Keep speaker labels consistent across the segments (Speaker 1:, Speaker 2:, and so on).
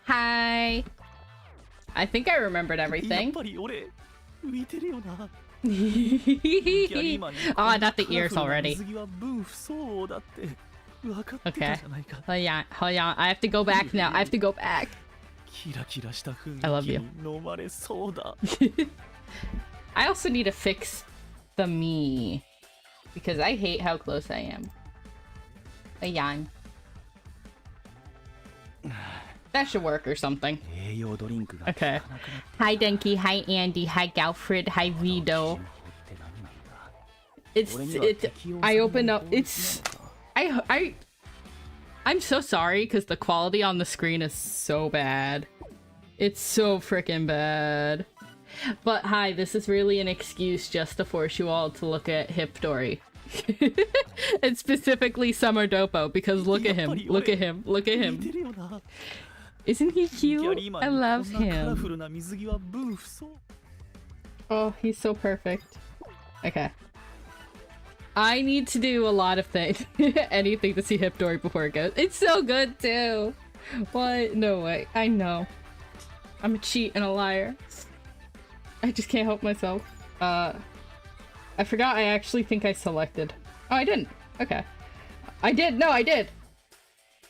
Speaker 1: Hi. I think I remembered everything. Oh, not the ears already. Okay. Hold on. I have to go back now. I have to go back. I love you. I also need to fix the me. Because I hate how close I am. A yawn. That should work or something. Okay. Hi Denki, hi Andy, hi Galfred, hi Vito. I opened up, I'm so sorry because the quality on the screen is so bad. It's so freaking bad. But hi, this is really an excuse just to force you all to look at Hipdory. And specifically Summer Doppo, because look at him, look at him, look at him. Isn't he cute? I love him. Oh, he's so perfect. Okay. I need to do a lot of things. Anything to see Hipdory before it goes. It's so good too. What? No way. I know. I'm a cheat and a liar. I just can't help myself. I forgot I actually think I selected. Oh, I didn't. Okay. I did. No, I did.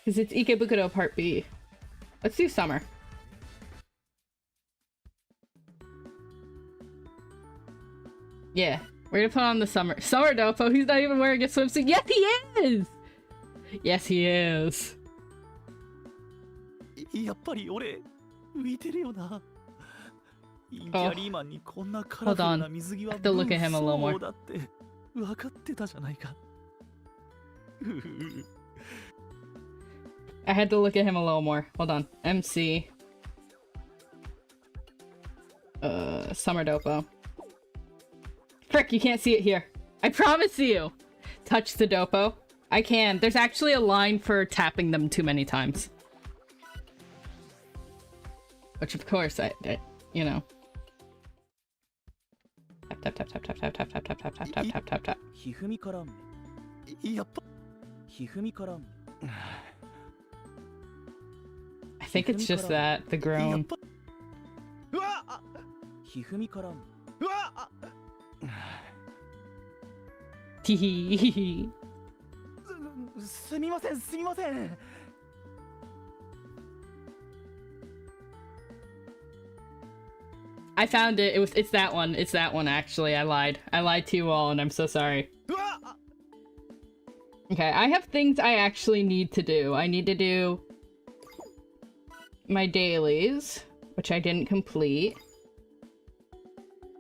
Speaker 1: Because it's Ikebukuro Part B. Let's do Summer. Yeah. We're gonna put on the Summer. Summer Doppo, he's not even wearing a swimsuit. Yes, he is! Yes, he is. Oh. Hold on. I have to look at him a little more. I had to look at him a little more. Hold on. MC. Summer Doppo. Frick, you can't see it here. I promise you! Touch the Doppo. I can. There's actually a line for tapping them too many times. Which of course, you know. Tap tap tap tap tap tap tap tap tap tap tap tap tap tap. I think it's just that, the groan. Teehee. I found it. It's that one. It's that one, actually. I lied. I lied to you all, and I'm so sorry. Okay, I have things I actually need to do. I need to do my dailies, which I didn't complete.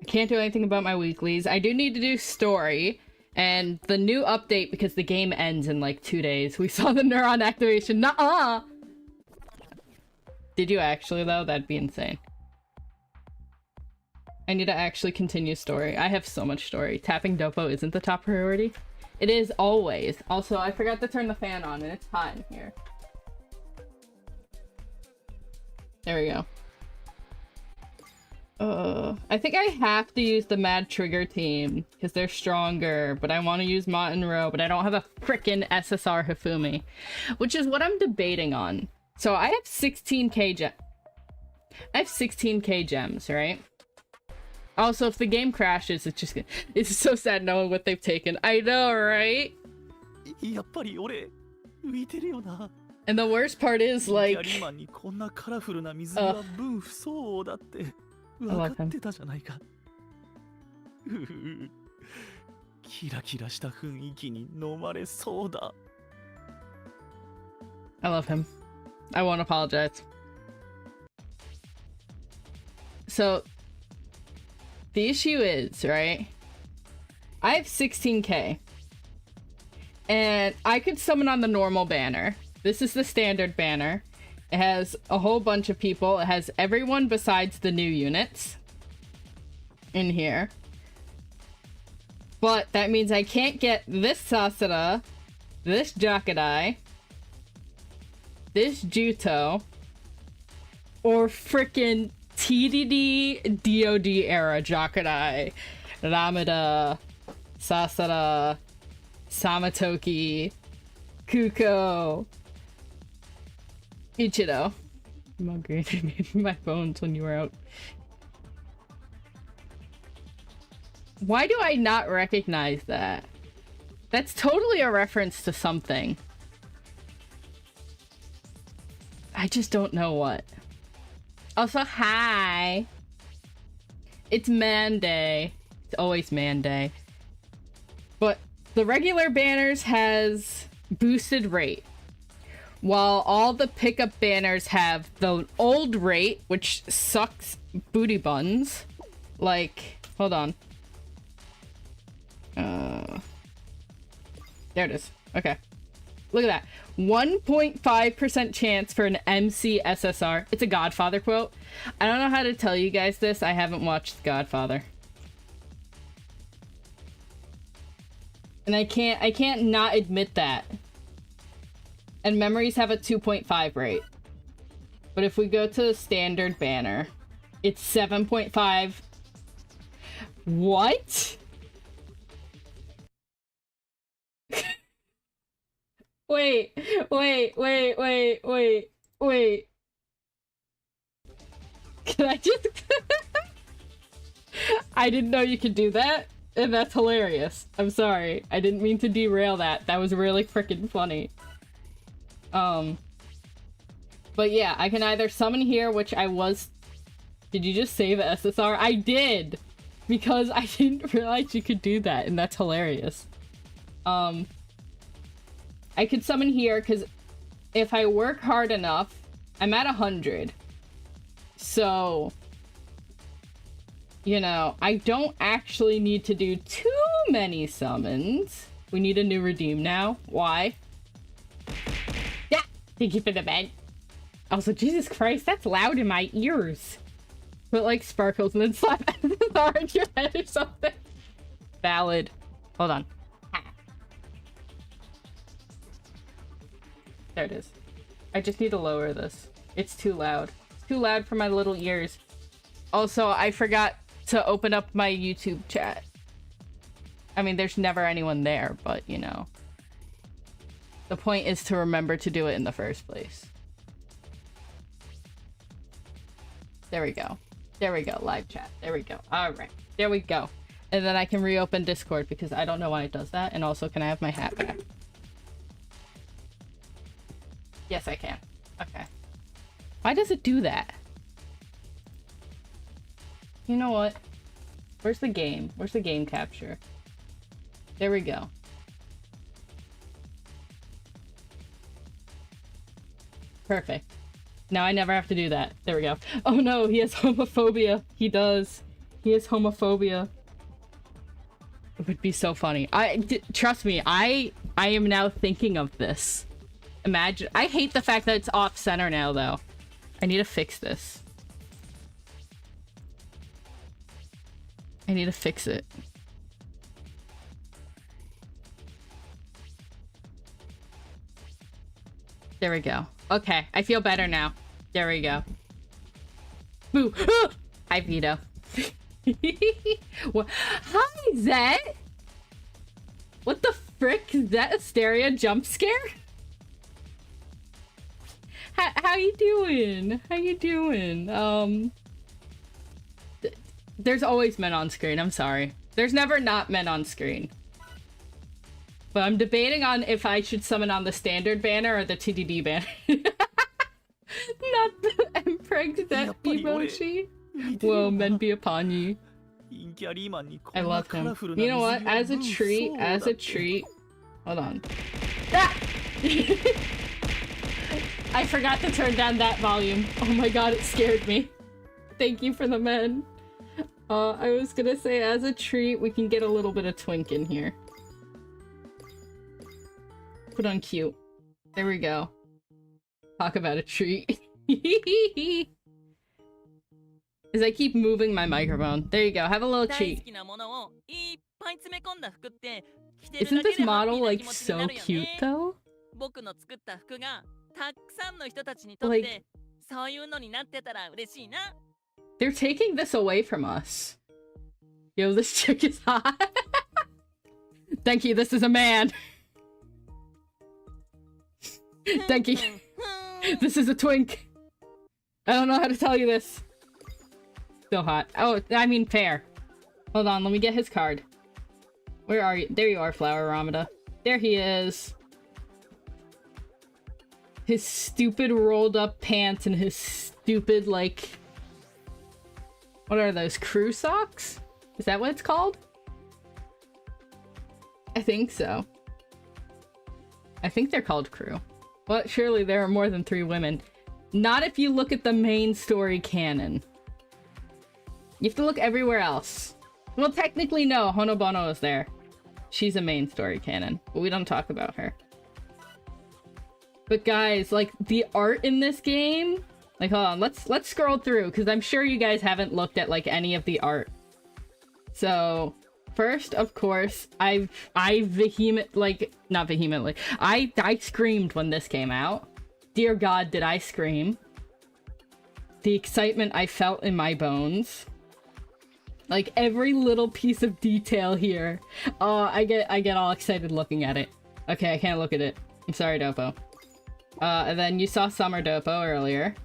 Speaker 1: I can't do anything about my weeklies. I do need to do story, and the new update, because the game ends in like 2 days. We saw the neuron activation. Nuh-uh! Did you actually, though? That'd be insane. I need to actually continue story. I have so much story. Tapping Doppo isn't the top priority. It is always. Also, I forgot to turn the fan on, and it's hot in here. There we go. I think I have to use the Mad Trigger team, because they're stronger, but I want to use Montenro, but I don't have a frickin' SSR Hifumi, which is what I'm debating on. So I have 16k I have 16k gems, right? Also, if the game crashes, it's so sad knowing what they've taken. I know, right? And the worst part is, like... I love him. I love him. I won't apologize. So... the issue is, right? I have 16k. And I could summon on the normal banner. This is the standard banner. It has a whole bunch of people. It has everyone besides the new units in here. But that means I can't get this Sasada, this Jakadai, this Juto, or frickin' TDD DOD era Jakadai, Ramada, Sasada, Samatoki, Kuko, Ichido. I'm upgrading my bones when you were out. Why do I not recognize that? That's totally a reference to something. I just don't know what. Also, hi! It's Man Day. It's always Man Day. But the regular banners has boosted rate, while all the pickup banners have the old rate, which sucks booty buns. Like, hold on. There it is. Okay. Look at that. 1.5% chance for an MC SSR. It's a Godfather quote. I don't know how to tell you guys this. I haven't watched Godfather. And I can't not admit that. And memories have a 2.5 rate. But if we go to the standard banner, it's 7.5. What? Wait. Can I just... I didn't know you could do that, and that's hilarious. I'm sorry. I didn't mean to derail that. That was really freaking funny. But yeah, I can either summon here, which I was... Did you just save a SSR? I did! Because I didn't realize you could do that, and that's hilarious. I could summon here, because if I work hard enough, I'm at 100. So, you know, I don't actually need to do too many summons. We need a new redeem now. Why? Yeah! Thank you for the vent. Also, Jesus Christ, that's loud in my ears. Put, like, sparkles and then slap SSR on your head or something. Valid. Hold on. There it is. I just need to lower this. It's too loud. It's too loud for my little ears. Also, I forgot to open up my YouTube chat. I mean, there's never anyone there, but, you know. The point is to remember to do it in the first place. There we go. There we go. Live chat. There we go. Alright. There we go. And then I can reopen Discord because I don't know why it does that. And also, can I have my hat back? Yes, I can. Okay. Why does it do that? You know what? Where's the game? Where's the game capture? There we go. Perfect. Now I never have to do that. There we go. Oh no, he has homophobia. He does. He has homophobia. It would be so funny. Trust me, I am now thinking of this. Imagine. I hate the fact that it's off center now, though. I need to fix this. I need to fix it. There we go. Okay, I feel better now. There we go. Boo! Hi, Vito. What? Hi, Zet! What the frick? Is that a stereo jump scare? How you doing? How you doing? There's always men on screen. I'm sorry. There's never not men on screen. But I'm debating on if I should summon on the standard banner or the TDD banner. Not the impregnate emoji. Will men be upon you? I love him. You know what? As a treat. Hold on. Ah! I forgot to turn down that volume. Oh my god, it scared me. Thank you for the men. I was gonna say, as a treat, we can get a little bit of twink in here. Put on cute. There we go. Talk about a treat. As I keep moving my microphone. There you go. Have a little treat. Isn't this model, like, so cute, though? Like, they're taking this away from us. Yo, this chick is hot. Thank you, this is a man. Thank you. This is a twink. I don't know how to tell you this. Still hot. Oh, I mean fair. Hold on, let me get his card. Where are you? There you are, Flower Ramada. There he is. His stupid rolled up pants and his stupid, like... What are those? Crew socks? Is that what it's called? I think so. I think they're called crew. But surely there are more than 3 women. Not if you look at the main story canon. You have to look everywhere else. Well, technically no, Honobono is there. She's a main story canon, but we don't talk about her. But guys, like, the art in this game... Like, hold on, let's scroll through, because I'm sure you guys haven't looked at, like, any of the art. So, first, of course, I screamed when this came out. Dear God, did I scream. The excitement I felt in my bones. Like, every little piece of detail here. Oh, I get all excited looking at it. Okay, I can't look at it. I'm sorry, Doppo. And then you saw Summer Doppo earlier.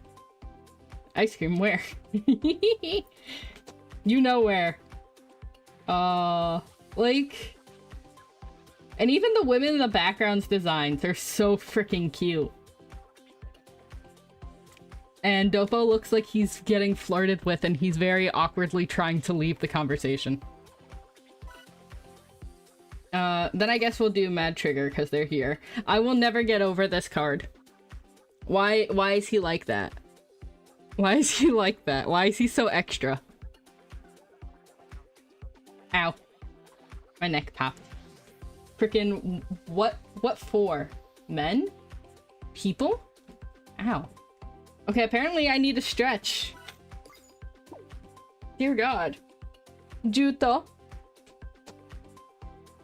Speaker 1: Ice cream where? You know where. Like... And even the women in the background's designs are so freaking cute. And Doppo looks like he's getting flirted with and he's very awkwardly trying to leave the conversation. Then I guess we'll do Mad Trigger because they're here. I will never get over this card. Why is he like that? Why is he like that? Why is he so extra? Ow. My neck popped. Frickin' what for? Men? People? Ow. Okay, apparently I need to stretch. Dear God. Juto.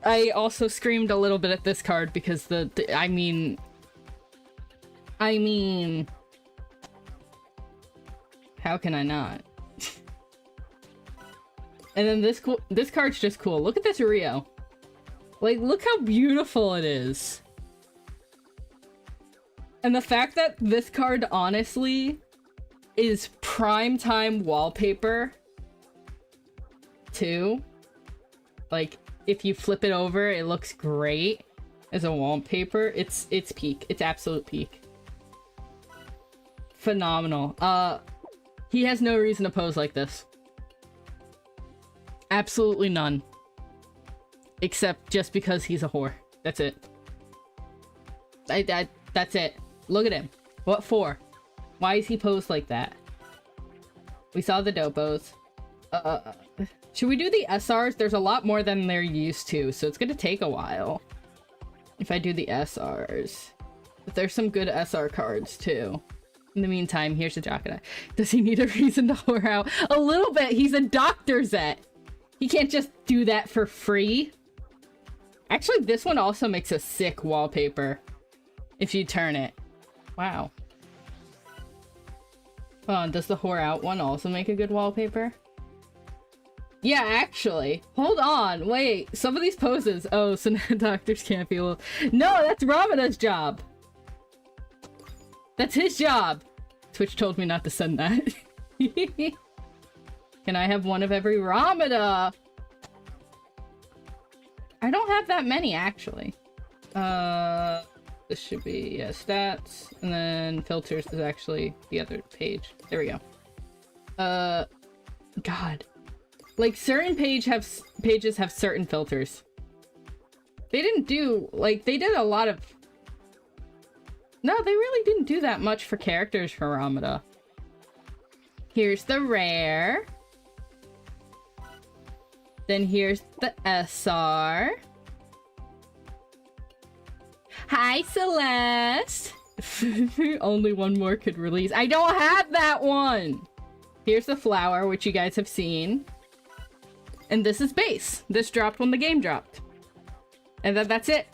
Speaker 1: I also screamed a little bit at this card because I mean... How can I not? And then this card's just cool. Look at this Rio. Like, look how beautiful it is. And the fact that this card, honestly, is primetime wallpaper, too. Like, if you flip it over, it looks great as a wallpaper. It's peak. It's absolute peak. Phenomenal. He has no reason to pose like this. Absolutely none. Except just because he's a whore. That's it. That's it. Look at him. What for? Why is he posed like that? We saw the Doppos. Should we do the SRs? There's a lot more than they're used to, so it's gonna take a while. If I do the SRs. But there's some good SR cards, too. In the meantime, here's the Jacada. Does he need a reason to whore out? A little bit! He's a Dr. Zet! He can't just do that for free. Actually, this one also makes a sick wallpaper. If you turn it. Wow. Hold on, does the whore out one also make a good wallpaper? Yeah, actually. Hold on, wait. Some of these poses. Oh, so now doctors can't feel... No, that's Ramada's job! That's his job! Twitch told me not to send that. Can I have one of every Ramada? I don't have that many, actually. This should be, yeah, stats, and then filters is actually the other page. There we go. God. Like, certain pages have certain filters. They didn't do, like, they did a lot of... No, they really didn't do that much for characters for Ramada. Here's the rare. Then here's the SR. Hi, Celeste! Only one more could release. I don't have that one! Here's the flower, which you guys have seen. And this is base. This dropped when the game dropped. And that's it.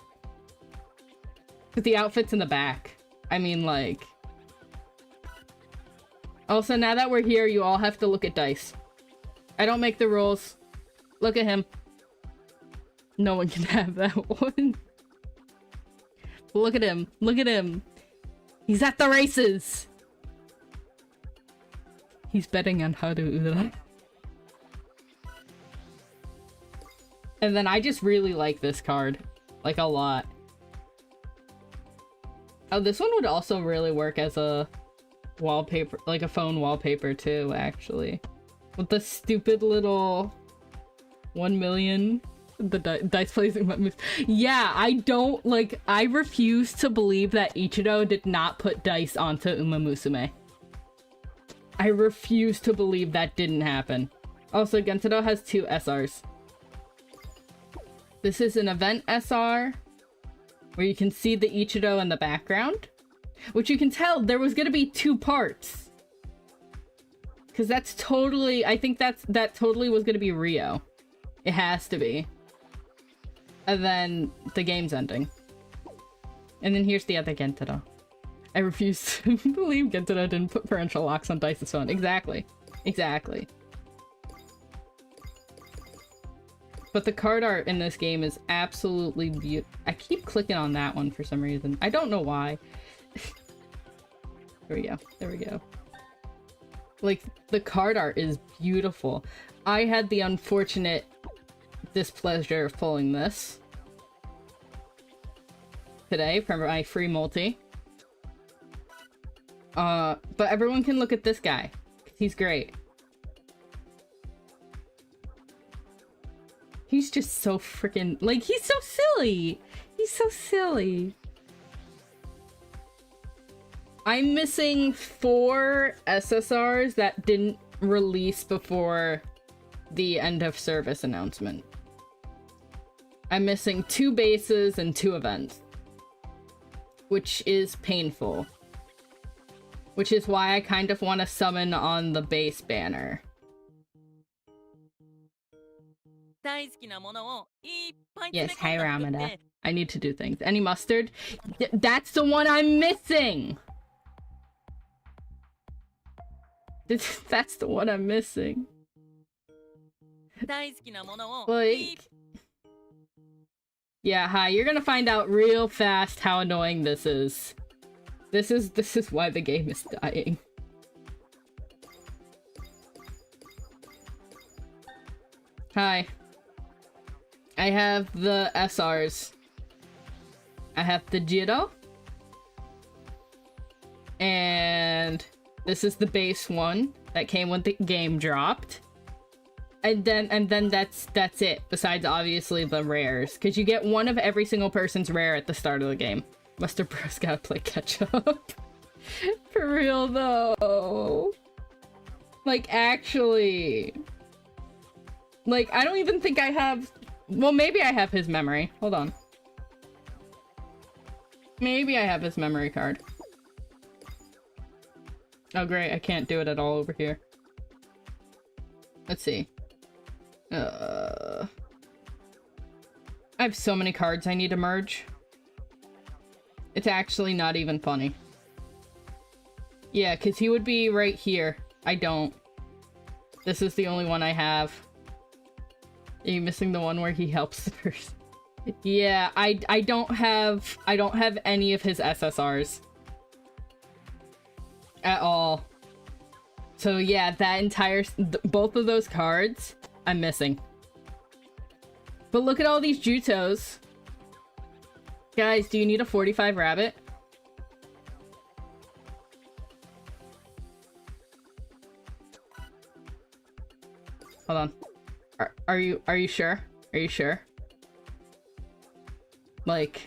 Speaker 1: But the outfit's in the back. I mean, like... Also, now that we're here, you all have to look at dice. I don't make the rules. Look at him. No one can have that one. Look at him. Look at him. He's at the races. He's betting on Haruura. And then I just really like this card. Like, a lot. Oh, this one would also really work as a wallpaper, like a phone wallpaper too, actually. With the stupid little 1 million, the dice placing buttons. Yeah, I don't, like, I refuse to believe that Ichido did not put dice onto Uma Musume. I refuse to believe that didn't happen. Also, Gentaro has 2 SRs. This is an event SR, where you can see the Ichido in the background. Which you can tell there was gonna be 2 parts. Because that's totally, I think that totally was gonna be Rio. It has to be. And then the game's ending. And then here's the other Gentaro. I refuse to believe Gentaro didn't put parental locks on Dice's phone. Exactly. Exactly. But the card art in this game is absolutely beautiful. I keep clicking on that one for some reason. I don't know why. There we go. There we go. Like, the card art is beautiful. I had the unfortunate displeasure of pulling this today for my free multi. But everyone can look at this guy, 'cause he's great. He's just so freaking, like, he's so silly. He's so silly. I'm missing 4 SSRs that didn't release before the end of service announcement. I'm missing 2 bases and 2 events, which is painful. Which is why I kind of want to summon on the base banner. Yes, hi Ramada. I need to do things. Any mustard? That's the one I'm missing! That's the one I'm missing. Like... Yeah, hi, you're gonna find out real fast how annoying this is. This is why the game is dying. Hi. I have the SRs. I have the Jiro. And this is the base one that came when the game dropped. And then that's it, besides obviously the rares. Because you get one of every single person's rare at the start of the game. Mustard Bros gotta play catch up. For real though. Like, actually. Like, I don't even think I have... Well, maybe I have his memory. Hold on. Maybe I have his memory card. Oh great, I can't do it at all over here. Let's see. I have so many cards I need to merge. It's actually not even funny. Yeah, because he would be right here. I don't. This is the only one I have. Are you missing the one where he helps the person? Yeah, I don't have any of his SSRs. At all. So yeah, that entire... both of those cards, I'm missing. But look at all these Jutos. Guys, do you need a 45 rabbit? Hold on. Are you sure? Are you sure? Like...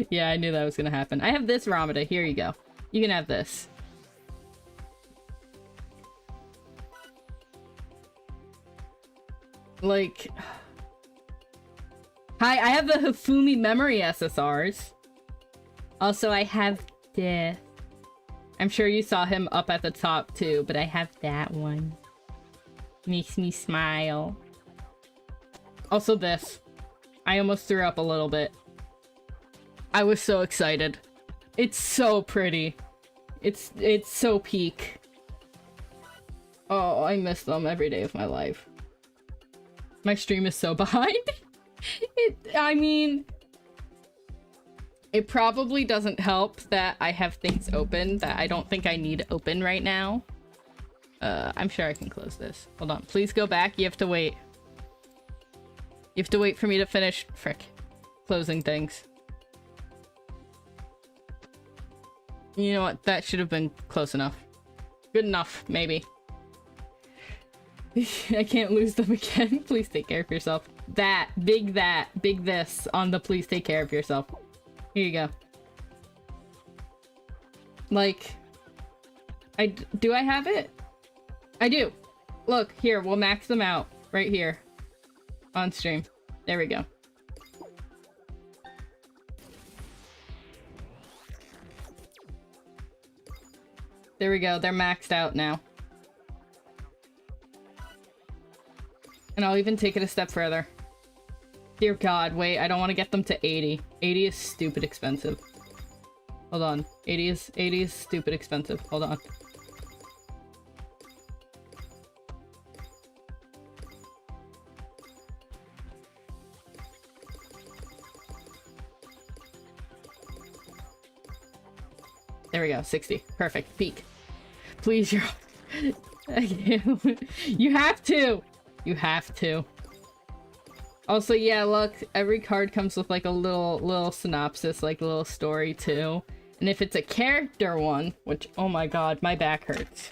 Speaker 1: Yeah, I knew that was gonna happen. I have this Ramada. Here you go. You can have this. Like... Hi, I have the Hifumi memory SSRs. Also, I have this. I'm sure you saw him up at the top too, but I have that one. Makes me smile. Also this. I almost threw up a little bit. I was so excited. It's so pretty. It's so peak. Oh, I miss them every day of my life. My stream is so behind. I mean... It probably doesn't help that I have things open that I don't think I need open right now. I'm sure I can close this. Hold on. Please go back. You have to wait. You have to wait for me to finish, frick, closing things. You know what? That should have been close enough. Good enough, maybe. I can't lose them again. Please take care of yourself. That, big this on the please take care of yourself. Here you go. Like, do I have it? I do. Look, here, we'll max them out right here on stream. There we go. There we go. They're maxed out now. And I'll even take it a step further. Dear God, wait, I don't want to get them to 80. 80 is stupid expensive. Hold on. 80 is stupid expensive. Hold on. There we go, 60. Perfect. Peak. Please, you're... You have to! You have to. Also, yeah, look, every card comes with like a little synopsis, like a little story too. And if it's a character one, which, oh my god, my back hurts.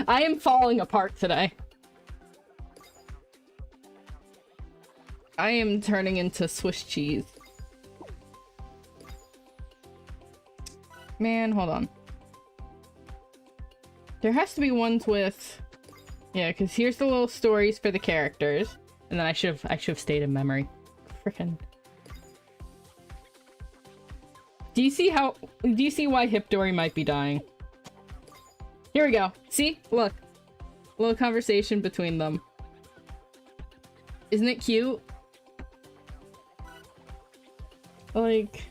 Speaker 1: I am falling apart today. I am turning into Swiss cheese. Man, hold on. There has to be ones with... Yeah, because here's the little stories for the characters. And then I should have stayed in memory. Frickin'. Do you see why Hipdori might be dying? Here we go. See? Look. A little conversation between them. Isn't it cute? Like...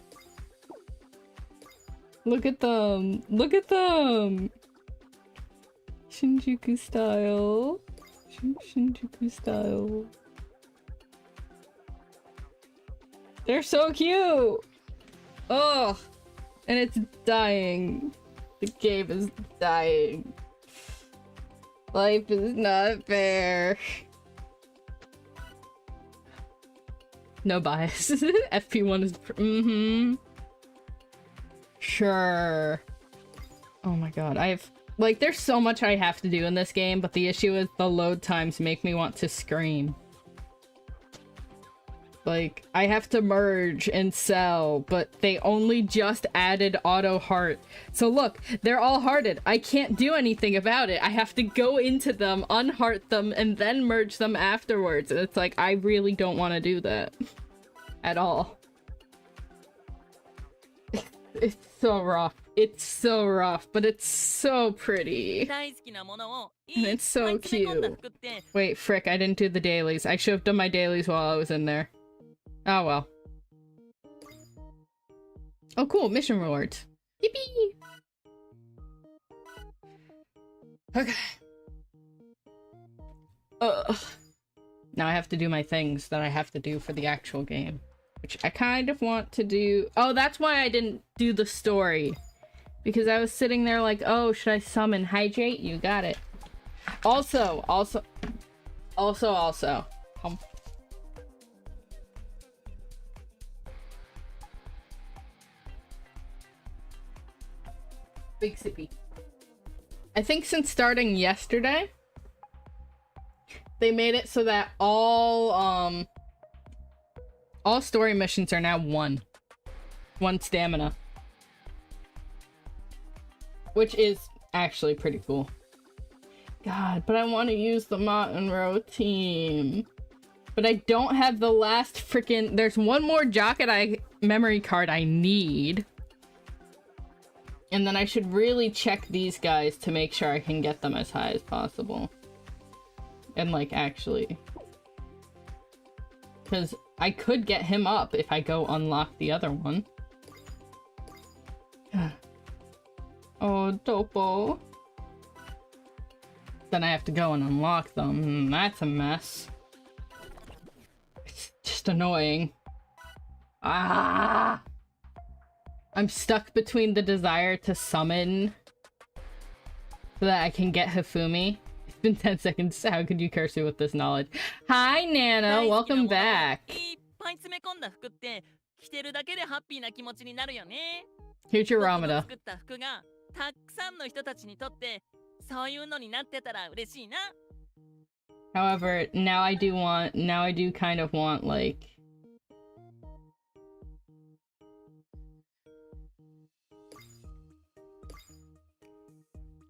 Speaker 1: Look at them. Look at them. Shinjuku style. Shinjuku style. They're so cute. Oh, and it's dying. The game is dying. Life is not fair. No bias. FP1 is Sure. Oh my god, like, there's so much I have to do in this game, but the issue is the load times make me want to scream. Like, I have to merge and sell, but they only just added auto heart. So look, they're all hearted. I can't do anything about it. I have to go into them, unheart them, and then merge them afterwards. And it's like, I really don't want to do that. At all. It's so rough. It's so rough, but it's so pretty. And it's so cute. Wait, frick, I didn't do the dailies. I should have done my dailies while I was in there. Oh well. Oh cool, mission rewards. Yippee! Okay. Ugh. Now I have to do my things that I have to do for the actual game. Which I kind of want to do. Oh, that's why I didn't do the story. Because I was sitting there like, oh, should I summon Hydrate? You got it. Also. Big sippy. I think since starting yesterday, they made it so that all story missions are now one stamina. Which is actually pretty cool. God, but I want to use the Monroe team. But I don't have the last freaking... There's one more Jockey memory card I need. And then I should really check these guys to make sure I can get them as high as possible. And like, actually... Because I could get him up if I go unlock the other one. Oh, Doppo. Then I have to go and unlock them. That's a mess. It's just annoying. Ah! I'm stuck between the desire to summon so that I can get Hifumi. It's been 10 seconds. How could you curse me with this knowledge? Hi, Nana. Welcome back. Here's your Ramada. However, now I do kind of want, like...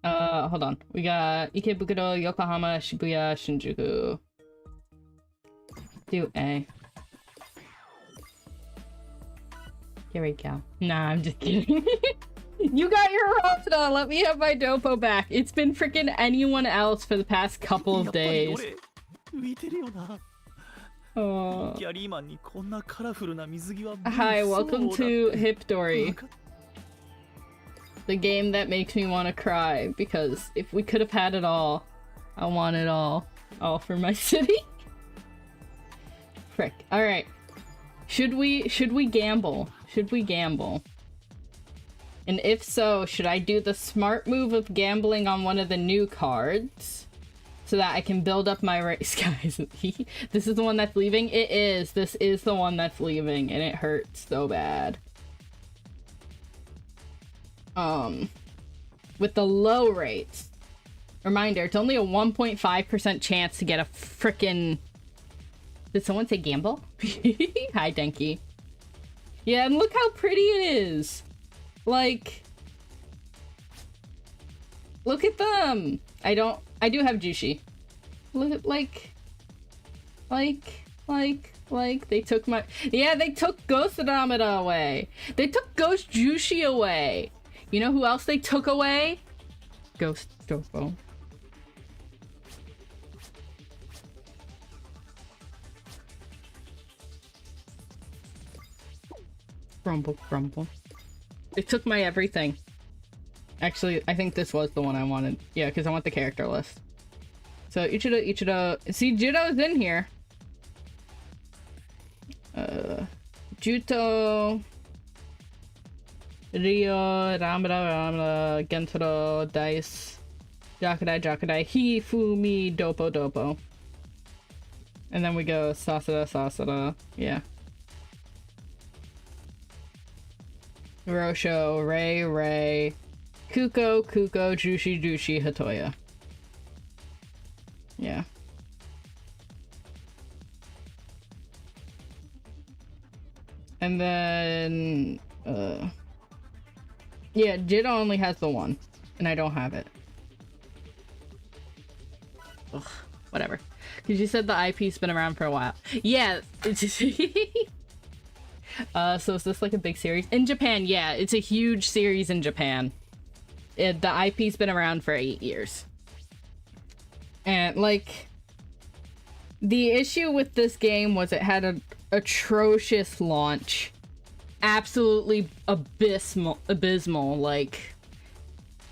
Speaker 1: hold on. We got Ikebukuro, Yokohama, Shibuya, Shinjuku. Do A. Here we go. Nah, I'm just kidding. You got your Ramada! Let me have my Doppo back. It's been freaking anyone else for the past couple of days. Oh. Hi, welcome to Hipdori. The game that makes me want to cry, because if we could have had it all, I want it all. All for my city. Frick. Alright. Should we gamble? Should we gamble? And if so, should I do the smart move of gambling on one of the new cards? So that I can build up my race, guys. This is the one that's leaving? It is. This is the one that's leaving, and it hurts so bad. With the low rates. Reminder, it's only a 1.5% chance to get a frickin'... Did someone say gamble? Hi, Denki. Yeah, and look how pretty it is! Like... Look at them! I do have Jushi. Look at, like, they took my... Yeah, they took Ghost Andromeda away! They took Ghost Jushi away! You know who else they took away? Ghost Doppo. Grumble, grumble. They took my everything. Actually, I think this was the one I wanted. Yeah, because I want the character list. So, Ichido. See, Judo's in here. Juto... Ryo, Ramada, Gentaro, Dice, Jakadai, Hifumi, Doppo. And then we go Sasada, yeah. Rosho, Ray, Kuko, Jushi, Hatoya. Yeah. And then, yeah, Jida only has the one, and I don't have it. Ugh, whatever. Because you said the IP's been around for a while. Yeah, it's so is this like a big series? In Japan, yeah, it's a huge series in Japan. The IP's been around for 8 years. And, like, the issue with this game was it had an atrocious launch. Absolutely abysmal, like...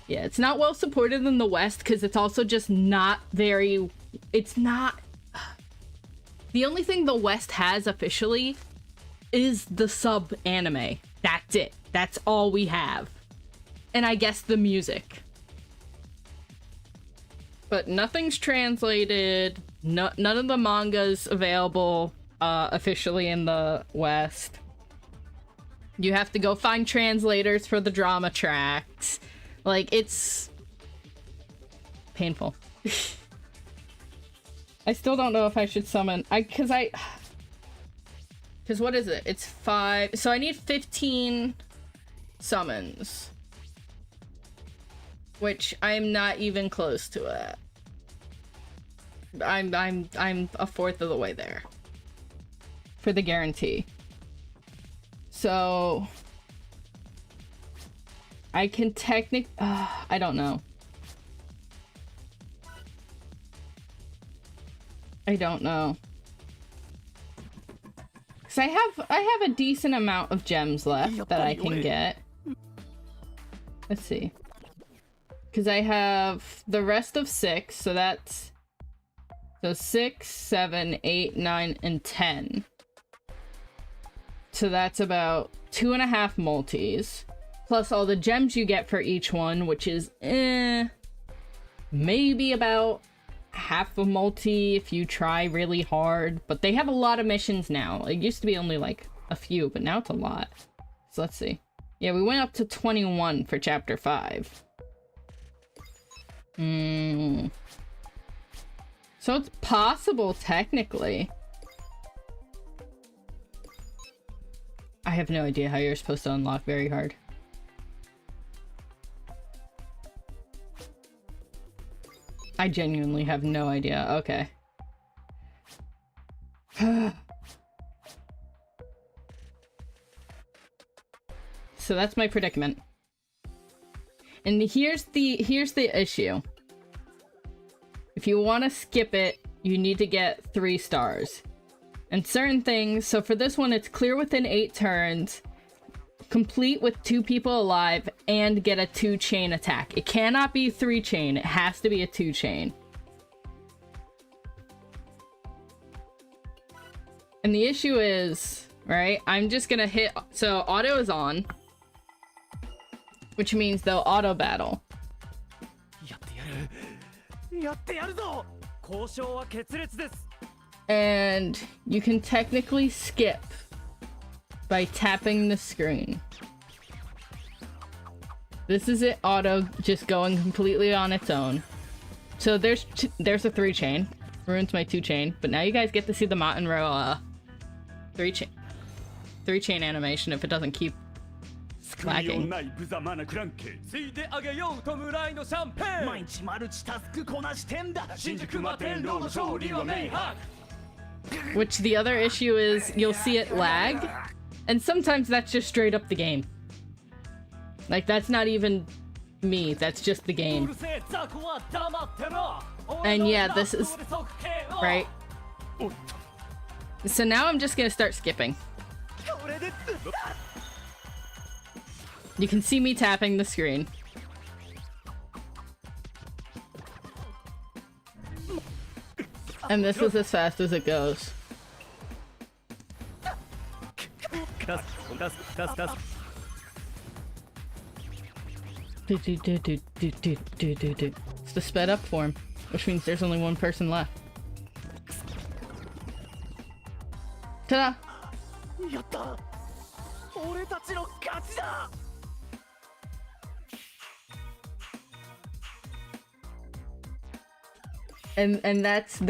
Speaker 1: Yeah, it's not well supported in the West because it's also just not very... It's not... The only thing the West has officially is the sub-anime. That's it. That's all we have. And I guess the music. But nothing's translated. None of the manga's available officially in the West. You have to go find translators for the drama tracks. Like, it's painful. I still don't know if I should summon. Because what is it? It's 5. So I need 15 summons. Which I'm not even close to it. I'm a fourth of the way there. For the guarantee. So I can I don't know. I don't know. Cause I have a decent amount of gems left that I can get. Let's see. Cause I have the rest of 6, so that's 6, 7, 8, 9, and 10. So that's about 2.5 multis. Plus all the gems you get for each one, which is, maybe about half a multi if you try really hard. But they have a lot of missions now. It used to be only like a few, but now it's a lot. So let's see. Yeah, we went up to 21 for chapter 5. So it's possible, technically. I have no idea how you're supposed to unlock very hard. I genuinely have no idea. Okay. So that's my predicament. And here's the issue. If you want to skip it, you need to get 3 stars. And certain things, so for this one, it's clear within 8 turns, complete with 2 people alive, and get a 2-chain attack. It cannot be 3-chain, it has to be a 2-chain. And the issue is, right, I'm just gonna hit, so auto is on, which means they'll auto battle. And you can technically skip by tapping the screen. This is it auto just going completely on its own. So there's a 3-chain. Ruins my 2-chain. But now you guys get to see the Montenroe 3-chain animation if it doesn't keep lagging. Which the other issue is you'll see it lag, and sometimes that's just straight up the game. Like, that's not even me, that's just the game. And yeah, this is right. So now I'm just gonna start skipping. You can see me tapping the screen. And this is as fast as it goes. It's the sped up form, which means there's only one person left. Ta-da! And that's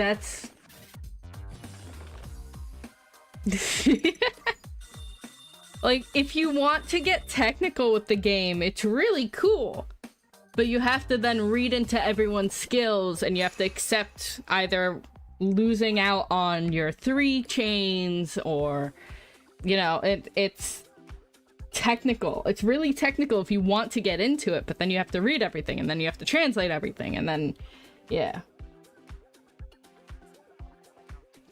Speaker 1: like, if you want to get technical with the game, it's really cool. But you have to then read into everyone's skills, and you have to accept either losing out on your 3 chains, or, you know, it's technical. It's really technical if you want to get into it, but then you have to read everything, and then you have to translate everything, and then, yeah.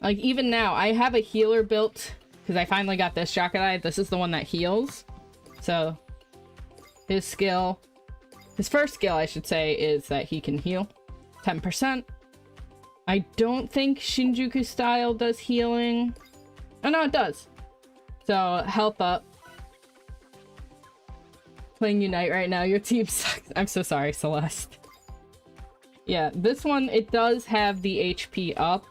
Speaker 1: Like, even now, I have a healer built, because I finally got this Jacare. This is the one that heals. So, his skill, his first skill, I should say, is that he can heal 10%. I don't think Shinjuku style does healing. Oh, no, it does. So, health up. Playing Unite right now, your team sucks. I'm so sorry, Celeste. Yeah, this one, it does have the HP up.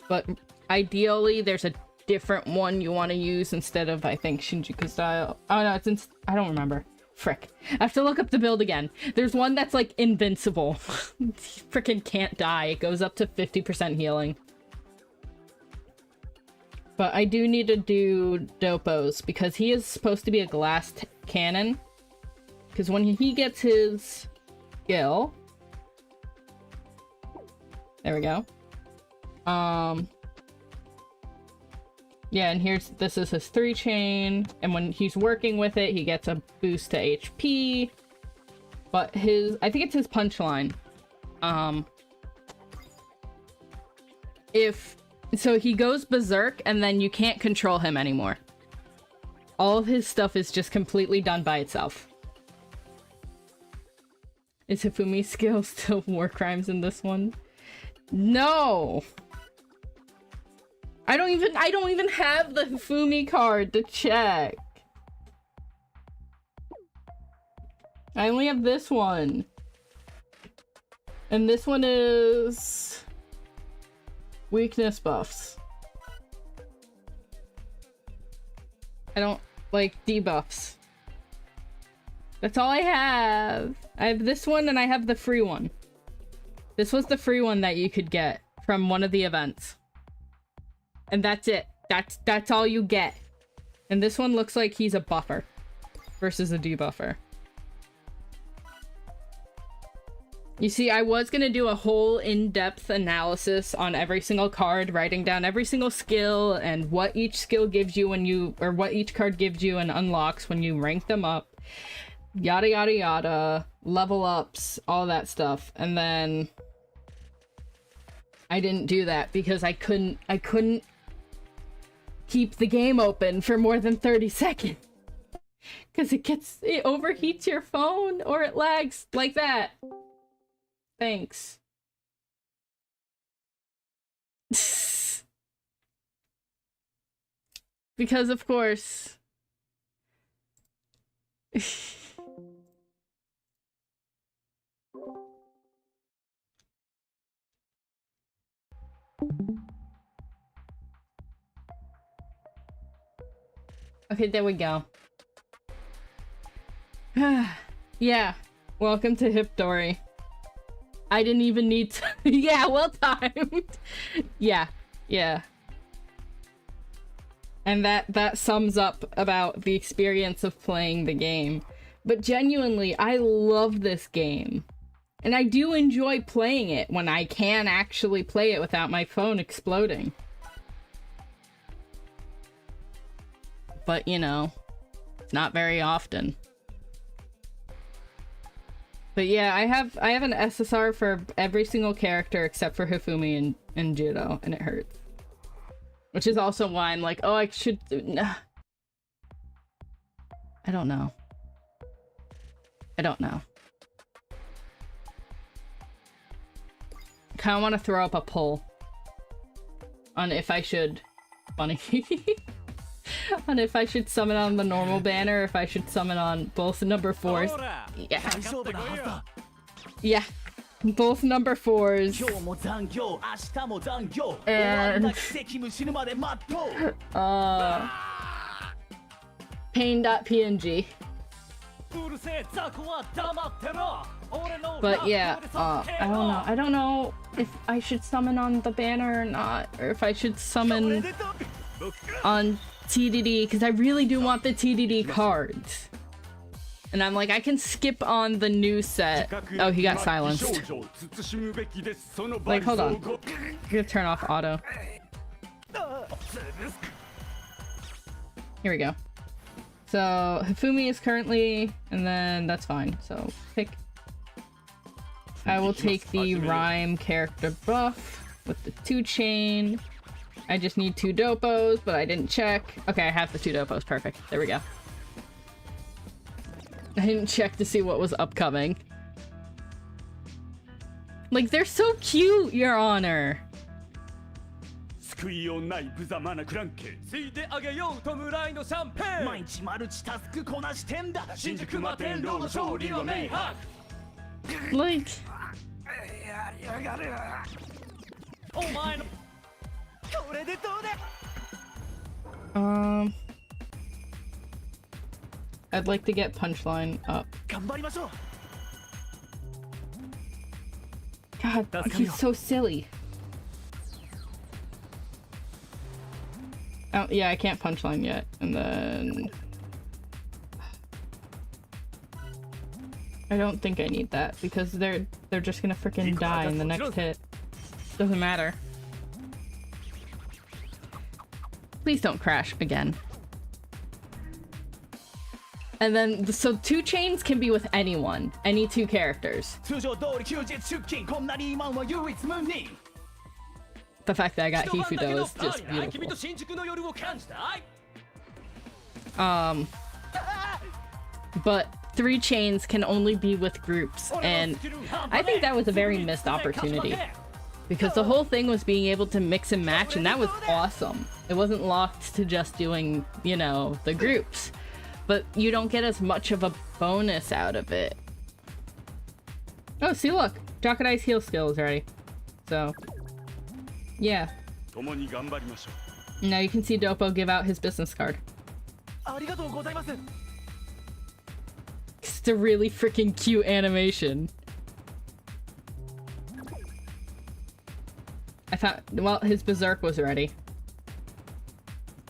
Speaker 1: But ideally, there's a different one you want to use instead of, I think, Shinjuku style. Oh no, it's I don't remember. Frick. I have to look up the build again. There's one that's like invincible. Frickin' can't die. It goes up to 50% healing. But I do need to do Doppo's because he is supposed to be a glass cannon. Because when he gets his skill... There we go. Yeah, and this is his 3-chain, and when he's working with it, he gets a boost to HP, but I think it's his punchline. So he goes berserk, and then you can't control him anymore. All of his stuff is just completely done by itself. Is Hifumi's skill still war crimes in this one? No! I don't even have the Hifumi card to check. I only have this one. And this one is weakness buffs. I don't like debuffs. That's all I have. I have this one and I have the free one. This was the free one that you could get from one of the events. And that's it. That's all you get. And this one looks like he's a buffer versus a debuffer. You see, I was gonna do a whole in-depth analysis on every single card, writing down every single skill and what each skill gives you when you, or what each card gives you and unlocks when you rank them up. Yada yada yada, level ups, all that stuff. And then I didn't do that because I couldn't keep the game open for more than 30 seconds. Because it overheats your phone or it lags like that. Thanks. Because of course. Okay, there we go. Yeah, welcome to Hipdori. I didn't even need to- yeah, well timed! Yeah. And that sums up about the experience of playing the game. But genuinely, I love this game. And I do enjoy playing it when I can actually play it without my phone exploding. But, you know, not very often. But yeah, I have an SSR for every single character except for Hifumi and Judo, and it hurts. Which is also why I'm like, oh, I should... I don't know. I don't know. I kind of want to throw up a poll on if I should... Funny. On if I should summon on the normal banner, or if I should summon on both number 4s. Yeah. Yeah. Both number 4s. And... pain.png. But yeah, I don't know if I should summon on the banner or not, or if I should summon on TDD, because I really do want the TDD cards. And I'm like, I can skip on the new set. Oh, he got silenced. Like, hold on. I'm gonna turn off auto. Here we go. So, Hifumi is currently... and then that's fine. So, pick... I will take the Rhyme character buff with the 2-chain. I just need 2 Doppos, but I didn't check. Okay, I have the 2 Doppos. Perfect. There we go. I didn't check to see what was upcoming. Like, they're so cute, Your Honor. Like... I'd like to get Punchline up. God, he's so silly. Oh, yeah, I can't Punchline yet. And then... I don't think I need that, because they're just gonna freaking die in the next hit. Doesn't matter. Please don't crash again. And then, so 2 chains can be with anyone. Any 2 characters. The fact that I got Hifu though is just beautiful. But 3 chains can only be with groups, and I think that was a very missed opportunity. Because the whole thing was being able to mix and match, and that was awesome. It wasn't locked to just doing, you know, the groups. But you don't get as much of a bonus out of it. Oh, see, look. Jokudai's heal skill is ready. So, yeah. Now you can see Doppo give out his business card. It's a really freaking cute animation. I thought, well, his berserk was ready.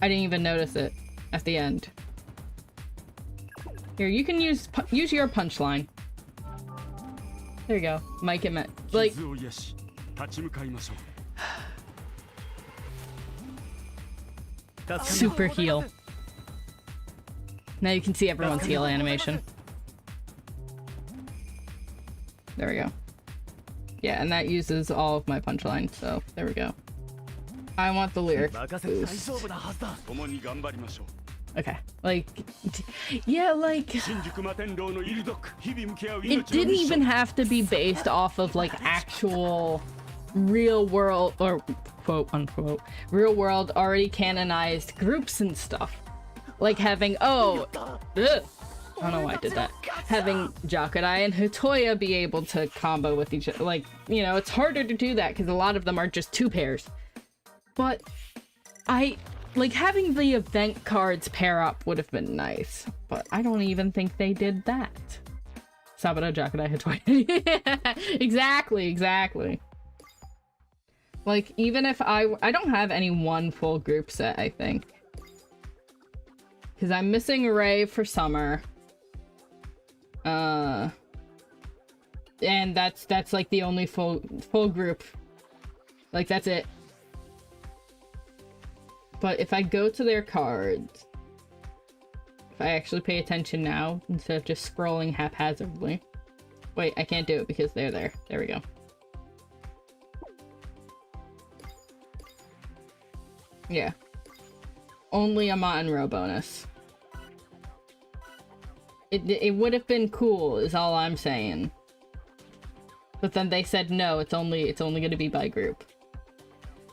Speaker 1: I didn't even notice it at the end. Here, you can use your punchline. There you go. Mike it meant like super heal. Now you can see everyone's heal animation. There we go. Yeah, and that uses all of my punchlines, so there we go. I want the lyric boost. Okay, like, yeah, like, it didn't even have to be based off of, like, actual real world, or quote unquote, real world already canonized groups and stuff. Like having, I don't know why I did that. Having Jokudai and Hitoya be able to combo with each other. Like, you know, it's harder to do that because a lot of them are just 2 pairs. But like, having the event cards pair up would have been nice. But I don't even think they did that. Saburo, Jokudai, Hitoya. Exactly. Like, even if I don't have any one full group set, I think. Because I'm missing Ray for Summer. And that's like the only full group. Like, that's it. But if I go to their cards, if I actually pay attention now, instead of just scrolling haphazardly. Wait, I can't do it because they're there. There we go. Yeah. Only a Monroe bonus. It would have been cool, is all I'm saying. But then they said no, it's only gonna be by group.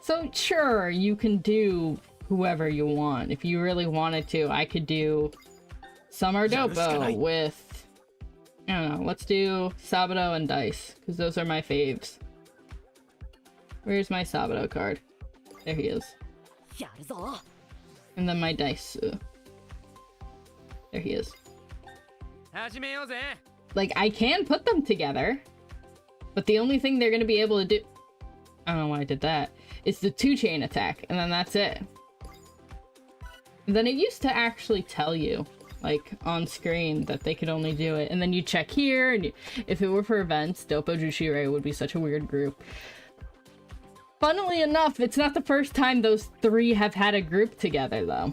Speaker 1: So sure, you can do whoever you want. If you really wanted to, I could do Summer Doppo with, I don't know, let's do Saburo and Dice, because those are my faves. Where's my Saburo card? There he is. And then my Dice. There he is. Like, I can put them together, but the only thing they're gonna be able to do, I don't know why I did that, is the 2-chain attack, and then that's it. And then it used to actually tell you, like, on screen that they could only do it, and then you check here, and if it were for events, Doppo Jushire would be such a weird group. Funnily enough, it's not the first time those 3 have had a group together, though.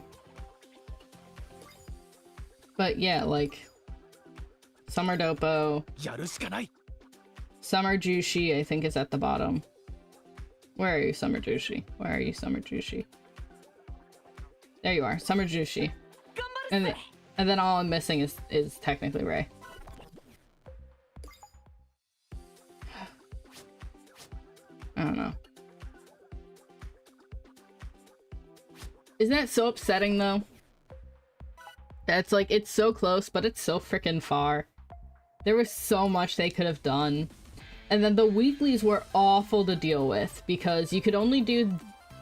Speaker 1: But yeah, like, Summer Doppo, Summer Jushi, I think, is at the bottom. Where are you, Summer Jushi? Where are you, Summer Jushi? There you are, Summer Jushi. And then all I'm missing is technically Ray. I don't know. Isn't that so upsetting, though? It's like, it's so close, but it's so freaking far. There was so much they could have done. And then the weeklies were awful to deal with, because you could only do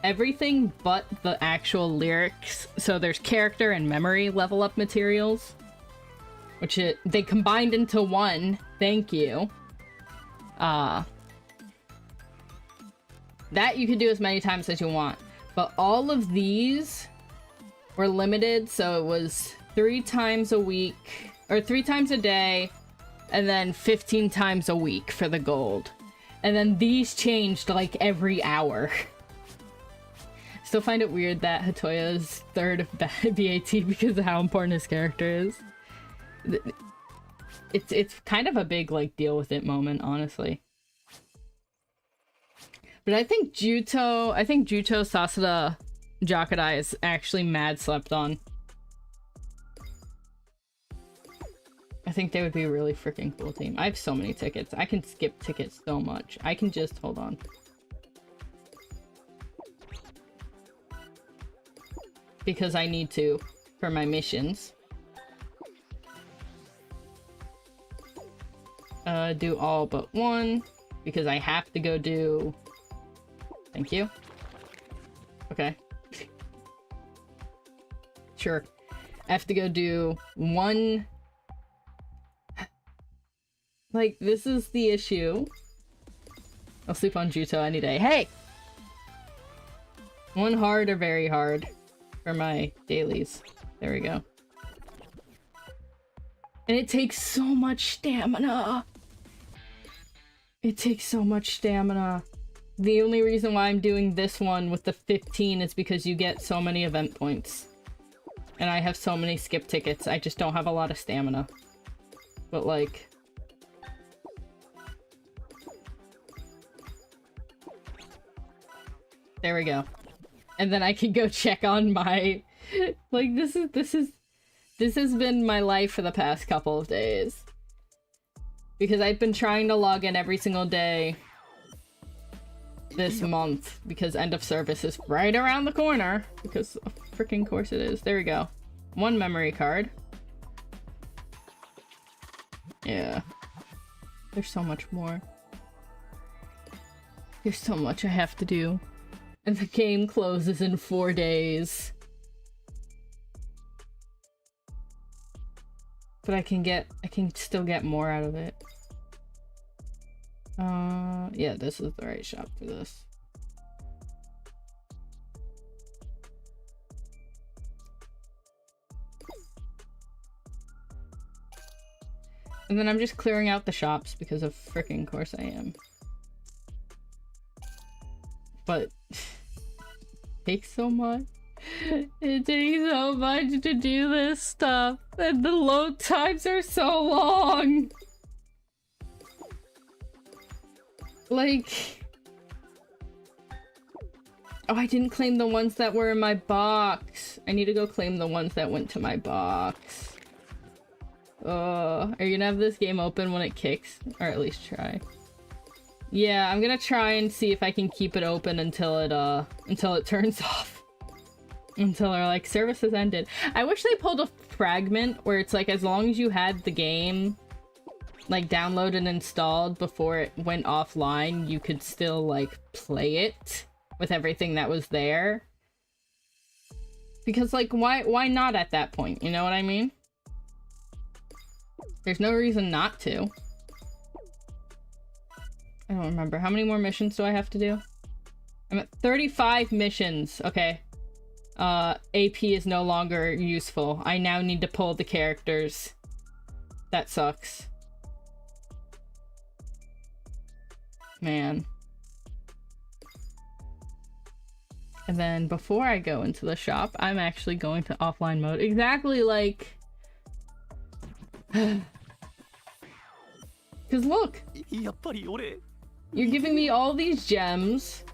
Speaker 1: everything but the actual lyrics. So there's character and memory level up materials, which they combined into one. Thank you. That you could do as many times as you want. But all of these were limited, so it was 3 times a week, or 3 times a day, and then 15 times a week for the gold. And then these changed like every hour. Still find it weird that Hitoya is 3rd of BAT because of how important his character is. It's kind of a big, like, deal with it moment, honestly. But I think Juto, Sasada, Jokudai is actually mad slept on. I think they would be a really freaking cool team. I have so many tickets. I can skip tickets so much. I can just, hold on. because I need to for my missions. Do all but one because I have to go do... Thank you. Okay. Sure. I have to go do one... Like, this is the issue. I'll sleep on Juto any day. Hey! One hard or very hard for my dailies. There we go. And it takes so much stamina! It takes so much stamina. The only reason why I'm doing this one with the 15 is because you get so many event points. And I have so many skip tickets, I just don't have a lot of stamina. But like... There we go. And then I can go check on my... Like, this has been my life for the past couple of days. Because I've been trying to log in every single day this month, because end of service is right around the corner. Because of freaking course it is. There we go. One memory card. Yeah. There's so much more. There's so much I have to do. And the game closes in 4 days. But I can still get more out of it. Yeah, this is the right shop for this. And then I'm just clearing out the shops because of frickin' course I am. But it takes so much. It takes so much to do this stuff, and the load times are so long. Like... Oh, I didn't claim the ones that were in my box. I need to go claim the ones that went to my box. Are you gonna have this game open when it kicks? Or at least try. Yeah, I'm gonna try and see if I can keep it open until it turns off. Until our, like, service has ended. I wish they pulled a fragment where it's like, as long as you had the game, like, downloaded and installed before it went offline, you could still, like, play it with everything that was there. Because, like, why not at that point? You know what I mean? There's no reason not to. I don't remember. How many more missions do I have to do? I'm at 35 missions. Okay. AP is no longer useful. I now need to pull the characters. That sucks. Man. And then before I go into the shop, I'm actually going to offline mode. Exactly, like... Because look! You're giving me all these gems.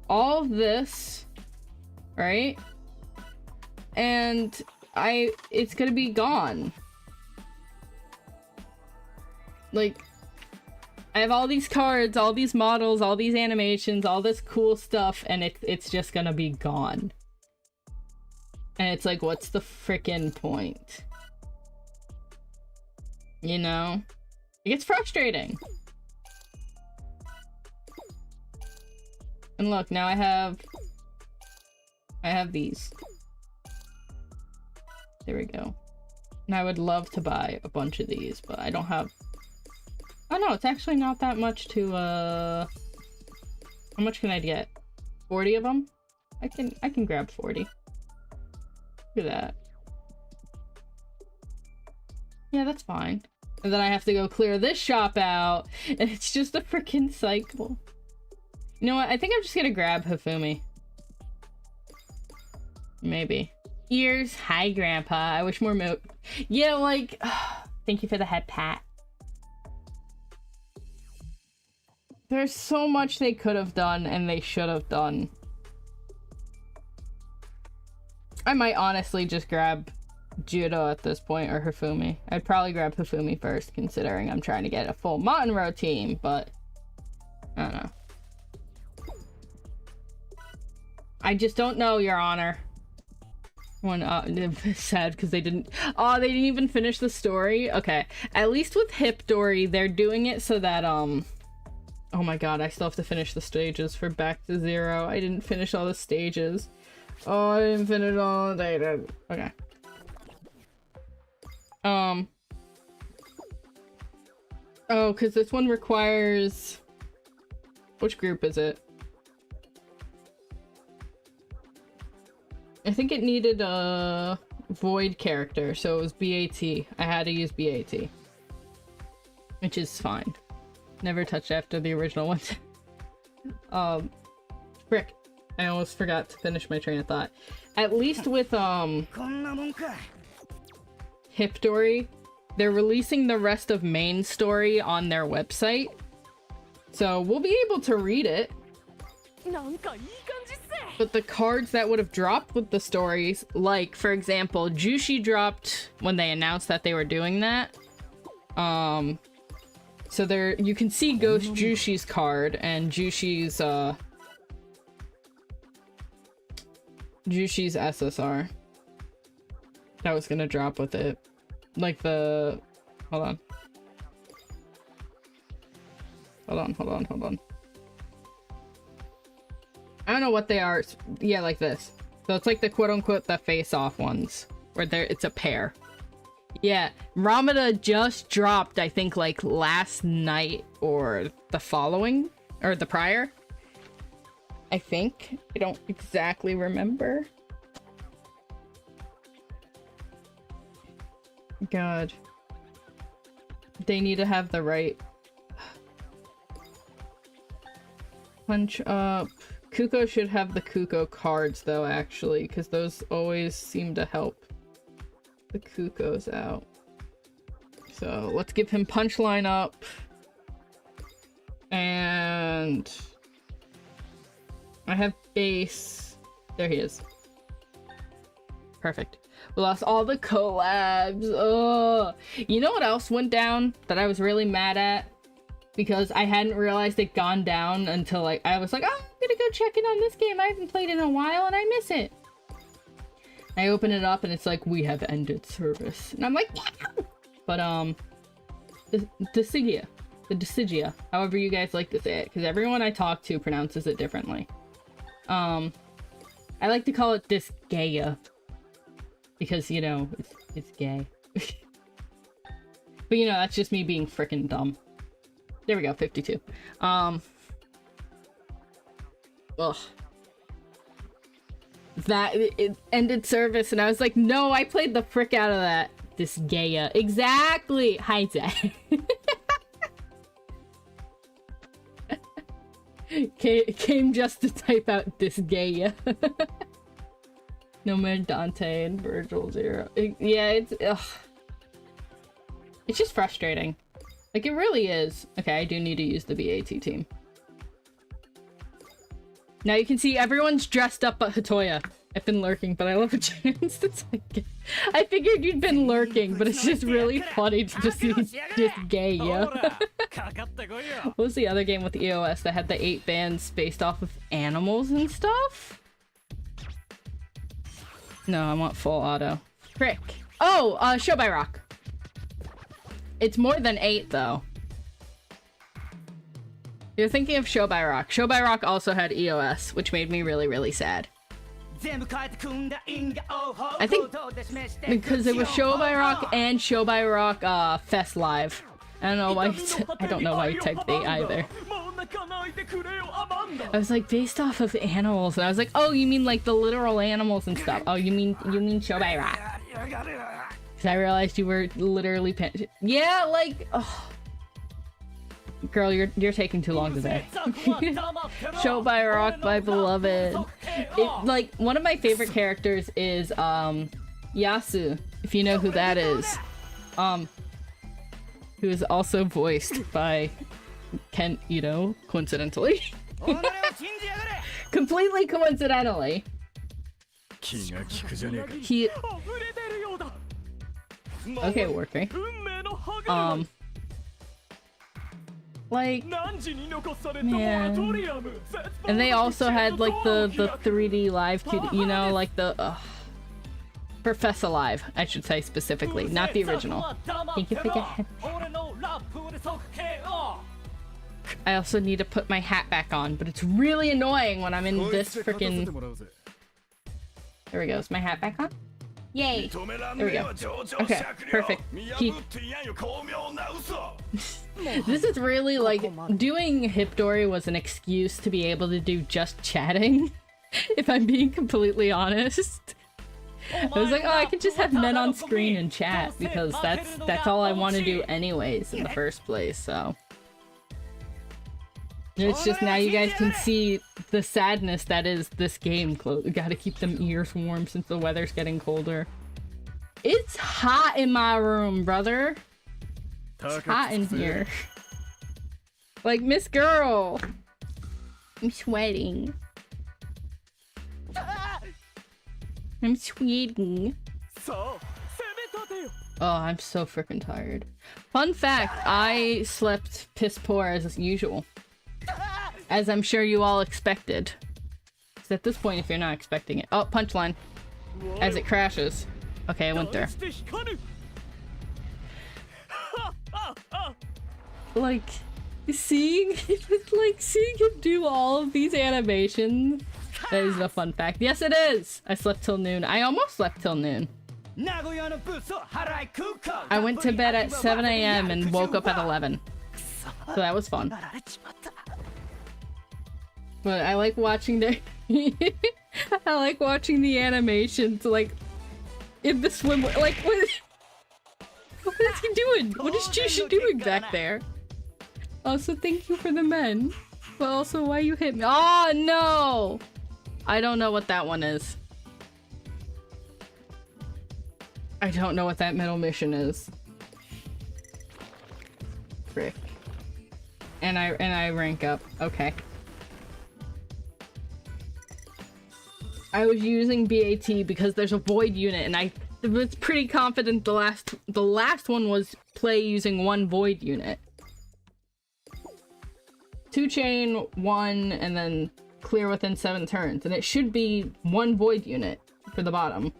Speaker 1: All of this. Right? And it's gonna be gone. Like, I have all these cards, all these models, all these animations, all this cool stuff, and it's just gonna be gone. And it's like, what's the frickin' point? You know? It gets frustrating. And look, now I have these. There we go. And I would love to buy a bunch of these, but I don't have... Oh no, it's actually not that much to, How much can I get? 40 of them? I can grab 40. Look at that. Yeah, that's fine. And then I have to go clear this shop out, and it's just a freaking cycle. You know what? I think I'm just gonna grab Hifumi. Maybe. Ears. Hi, Grandpa. I wish more Yeah, like... Thank you for the head pat. There's so much they could have done, and they should have done. I might honestly just grab Judo at this point, or Hifumi. I'd probably grab Hifumi first, considering I'm trying to get a full Monroe team, but... I don't know. I just don't know, Your Honor. One sad because they didn't even finish the story. Okay, at least with Hipdori they're doing it so that oh my god, I still have to finish the stages for Back to Zero. I didn't finish all the stages. Oh, I didn't finish all the data. Okay. Oh, because this one requires, which group is it? I think it needed a void character, so it was BAT. I had to use BAT. Which is fine. Never touched after the original one. Frick. I almost forgot to finish my train of thought. At least with, Hipdori, they're releasing the rest of main story on their website. So we'll be able to read it. But the cards that would have dropped with the stories, like, for example, Jushi dropped when they announced that they were doing that. So there, you can see Ghost Jushi's card and Jushi's SSR. That was gonna drop with it. Like the... Hold on. Hold on. I don't know what they are. Yeah, like this. So it's like the quote-unquote the face-off ones. Where it's a pair. Yeah, Ramada just dropped, I think, like, last night or the following. Or the prior. I think. I don't exactly remember. God. They need to have the right... Punch up... Kuko should have the Kuko cards, though, actually, because those always seem to help the Kukos out. So, let's give him Punchline up. And... I have base. There he is. Perfect. We lost all the collabs. Oh, you know what else went down that I was really mad at? Because I hadn't realized it gone down until, like, I was like, oh, I'm gonna go check in on this game. I haven't played in a while and I miss it. I open it up and it's like, we have ended service. And I'm like, yeah! But, the Decigia, however you guys like to say it, because everyone I talk to pronounces it differently. I like to call it Disgaea. Because, you know, it's gay. But, you know, that's just me being frickin' dumb. There we go, 52. Ugh. That, it ended service, and I was like, no, I played the frick out of that. Disgaea. Exactly! Hi, Zach. Came just to type out Disgaea. No more Dante and Virgil Zero. Yeah, it's... Ugh. It's just frustrating. Like, it really is. Okay, I do need to use the BAT team. Now you can see everyone's dressed up but Hatoya. I've been lurking, but I love a chance to take it. I figured you'd been lurking, but it's just really funny to just see just gay, yeah. What was the other game with the EOS that had the 8 bands based off of animals and stuff? No, I want full auto. Frick. Oh, Show by Rock. It's more than 8, though. You're thinking of Show by Rock. Show by Rock also had EOS, which made me really, really sad. I think because it was Show by Rock and Show by Rock Fest Live. I don't know why. I don't know why you typed 8 either. I was like, based off of animals, and I was like, oh, you mean like the literal animals and stuff? Oh, you mean Show by Rock? Because I realized you were literally yeah, like, oh. Girl, you're taking too long today. Show by Rock, my beloved. Like, one of my favorite characters is Yasu, if you know who that is. Who is also voiced by Kent Ito, coincidentally. Completely coincidentally. He... Okay, working. Like, man. And they also had like the 3D live 2D, you know, like the Professor Live, I should say specifically, not the original. Thank you for the hat. I also need to put my hat back on, but it's really annoying when I'm in this freaking... There we go. Is my hat back on? Yay! There we go. Okay, perfect. Keep. This is really like... Doing Hipdori was an excuse to be able to do just chatting, if I'm being completely honest. I was like, oh, I could just have men on screen and chat, because that's all I want to do anyways in the first place, so... It's just now you guys can see the sadness that is this game. Gotta keep them ears warm since the weather's getting colder. It's hot in my room, brother. It's hot in here. Like, Miss Girl. I'm sweating. I'm sweating. Oh, I'm so freaking tired. Fun fact, I slept piss poor as usual. As I'm sure you all expected. Because at this point, if you're not expecting it... Oh, punchline. As it crashes. Okay, I went there. Like, seeing him do all of these animations. That is a fun fact. Yes, it is! I slept till noon. I almost slept till noon. I went to bed at 7 AM and woke up at 11. So that was fun. But I like watching the I like watching the animations, like in the swimwear. Like, what is he doing? What is Jushin doing back there? Also, thank you for the men. But also, why you hit me? Oh no! I don't know what that one is. I don't know what that middle mission is. Frick. And I rank up. Okay. I was using BAT because there's a void unit, and I was pretty confident the last one was play using one void unit. 2 chain, 1, and then clear within 7 turns, and it should be 1 void unit for the bottom.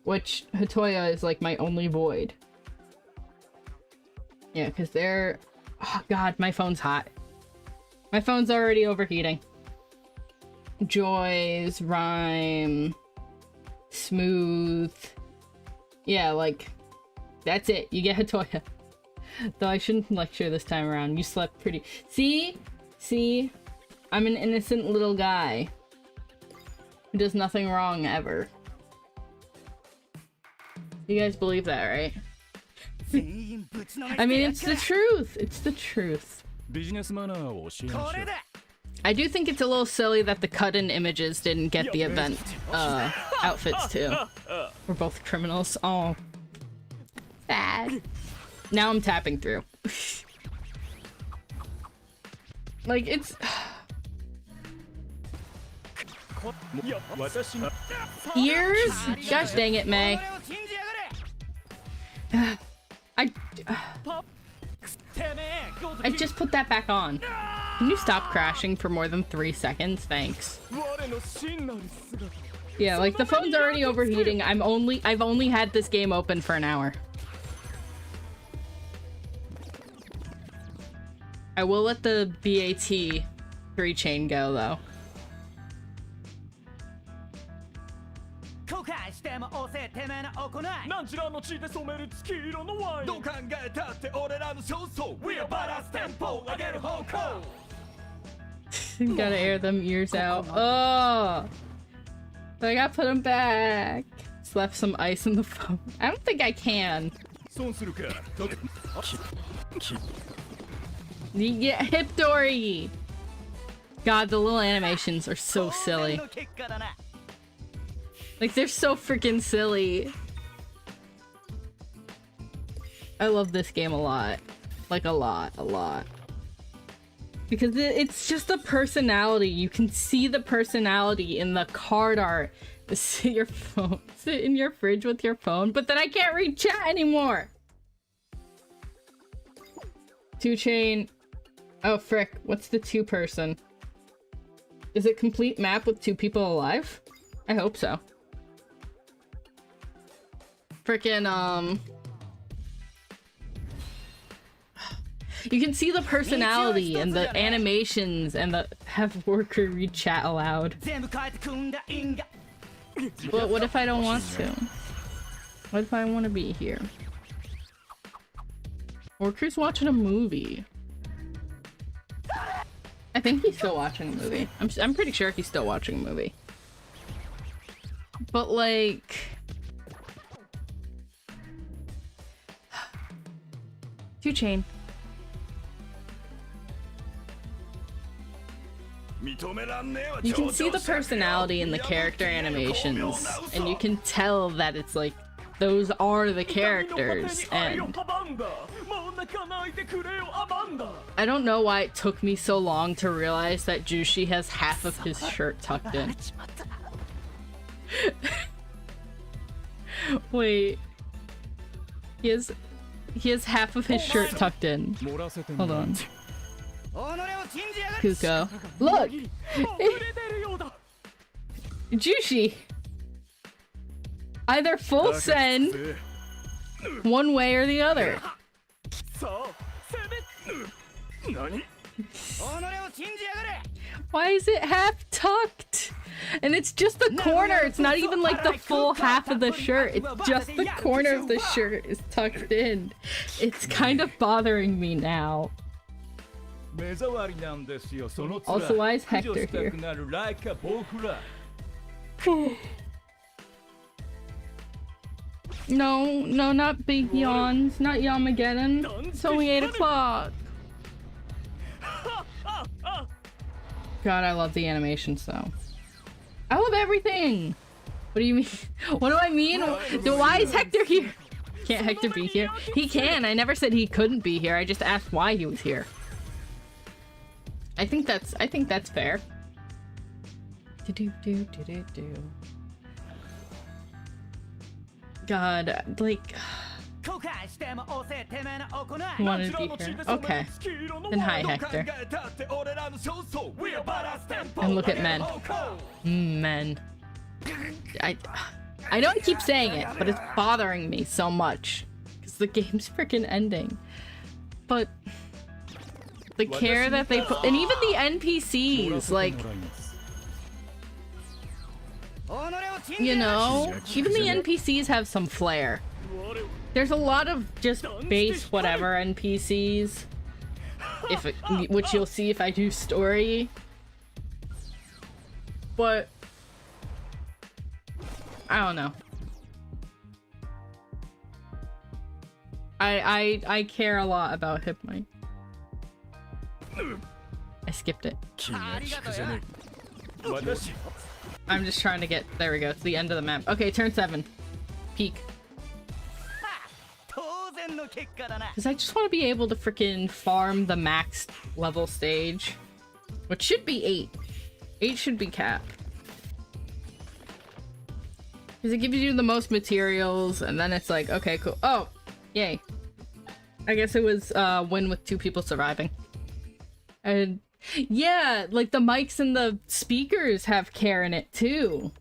Speaker 1: Which Hatoya is like my only void. Yeah, because they're... Oh god, my phone's hot. My phone's already overheating. Joy's, Rhyme, Smooth. Yeah, like, that's it. You get Hatoya. Though I shouldn't lecture this time around. You slept pretty... See? See? I'm an innocent little guy who does nothing wrong ever. You guys believe that, right? I mean, it's the truth. It's the truth. I do think it's a little silly that the cut-in images didn't get the event outfits too. We're both criminals. Oh. Sad. Now I'm tapping through. Like, it's... Ears? Gosh dang it, May. I just put that back on. Can you stop crashing for more than 3 seconds? Thanks. Yeah, like the phone's already overheating. I've only had this game open for an hour. I will let the BAT 3 chain go though. Gotta air them ears out. Oh, I gotta put them back. Just left some ice in the phone. I don't think I can. Yeah, Hipdori. God, the little animations are so silly. Like, they're so freaking silly. I love this game a lot. Like, a lot. Because it's just a personality. You can see the personality in the card art. Sit your phone. Sit in your fridge with your phone, but then I can't read chat anymore! 2 chain. Oh, frick. What's the 2 person? Is it complete map with 2 people alive? I hope so. freaking you can see the personality and the animations and the have worker read chat aloud. But what if I don't want to? What if I want to be here? Worker's watching a movie. I think he's still watching a movie. I'm pretty sure he's still watching a movie. But like... Two-chain. You can see the personality in the character animations, and you can tell that it's like, those are the characters, and... I don't know why it took me so long to realize that Jushi has half of his shirt tucked in. Wait. He has half of his shirt tucked in. Hold on. Kuko. Look! Jushi! Either full send, one way or the other. Why is it half tucked? And it's just the corner, it's not even like the full half of the shirt, it's just the corner of the shirt is tucked in. It's kind of bothering me now. Also, why is Hector here? No, not big yawns, not Yamageddon. It's only 8 o'clock. God, I love the animations though. I love everything! What do you mean? What do I mean? Why is Hector here? Can't Hector be here? He can! I never said he couldn't be here, I just asked why he was here. I think that's fair. God, like... You wanted to be here? Okay. Then hi, Hector. And look at men. Men. I know I keep saying it, but it's bothering me so much. Because the game's freaking ending. But... the care that they put... and even the NPCs, like... you know? Even the NPCs have some flair. There's a lot of just base whatever NPCs, which you'll see if I do story. But I don't know. I care a lot about Hypnosis. I skipped it. I'm just trying to get... there we go. It's the end of the map. Okay, turn 7. Peak. Because I just want to be able to freaking farm the max level stage. Which should be 8. 8 should be cap. Because it gives you the most materials, and then it's like, okay, cool. Oh! Yay. I guess it was win with 2 people surviving. And yeah, like the mics and the speakers have care in it too.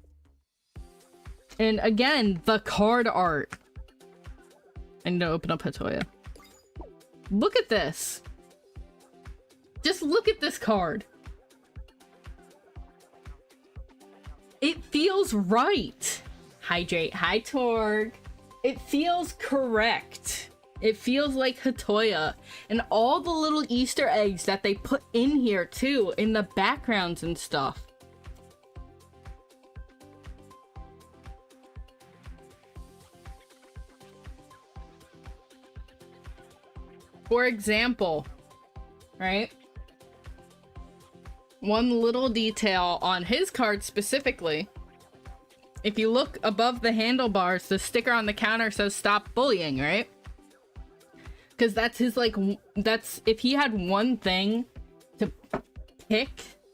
Speaker 1: And again, the card art. I need to open up Hatoya. Look at this. Just look at this card. It feels right. Hydrate. Hi, Torg. It feels correct. It feels like Hatoya. And all the little Easter eggs that they put in here too, in the backgrounds and stuff. For example, right? One little detail on his card specifically. If you look above the handlebars, the sticker on the counter says stop bullying, right? Because that's his, like, that's, if he had one thing to pick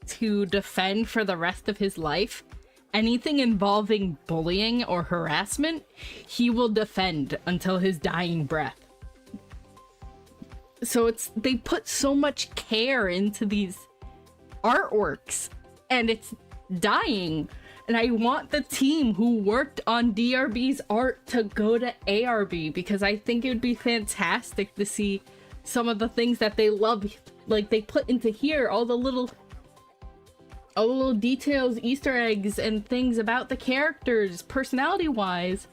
Speaker 1: to defend for the rest of his life, anything involving bullying or harassment, he will defend until his dying breath. So it's, they put so much care into these artworks, and it's dying And I want the team who worked on DRB's art to go to ARB, because I think it would be fantastic to see some of the things that they love, like they put into here, all the little details, Easter eggs, and things about the characters, personality-wise,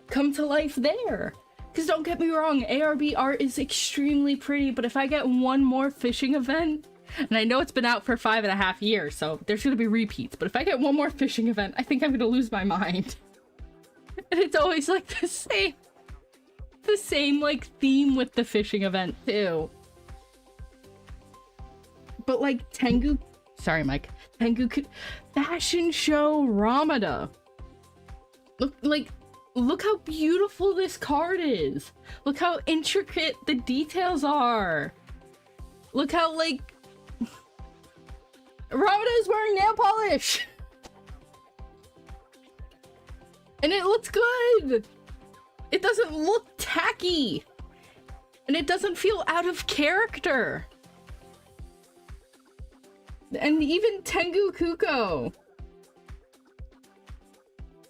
Speaker 1: come to life there. Because don't get me wrong, ARB art is extremely pretty, but if I get one more fishing event, and I know it's been out for 5.5 years, so there's gonna be repeats, but if I get one more fishing event, I think I'm gonna lose my mind. And it's always like the same like theme with the fishing event too. But like Tengu, sorry Mike, Tengu Fashion Show Ramada. Look how beautiful this card is. Look how intricate the details are. Look how like Ramada is wearing nail polish. And it looks good. It doesn't look tacky. And it doesn't feel out of character. And even Tengu Kuko.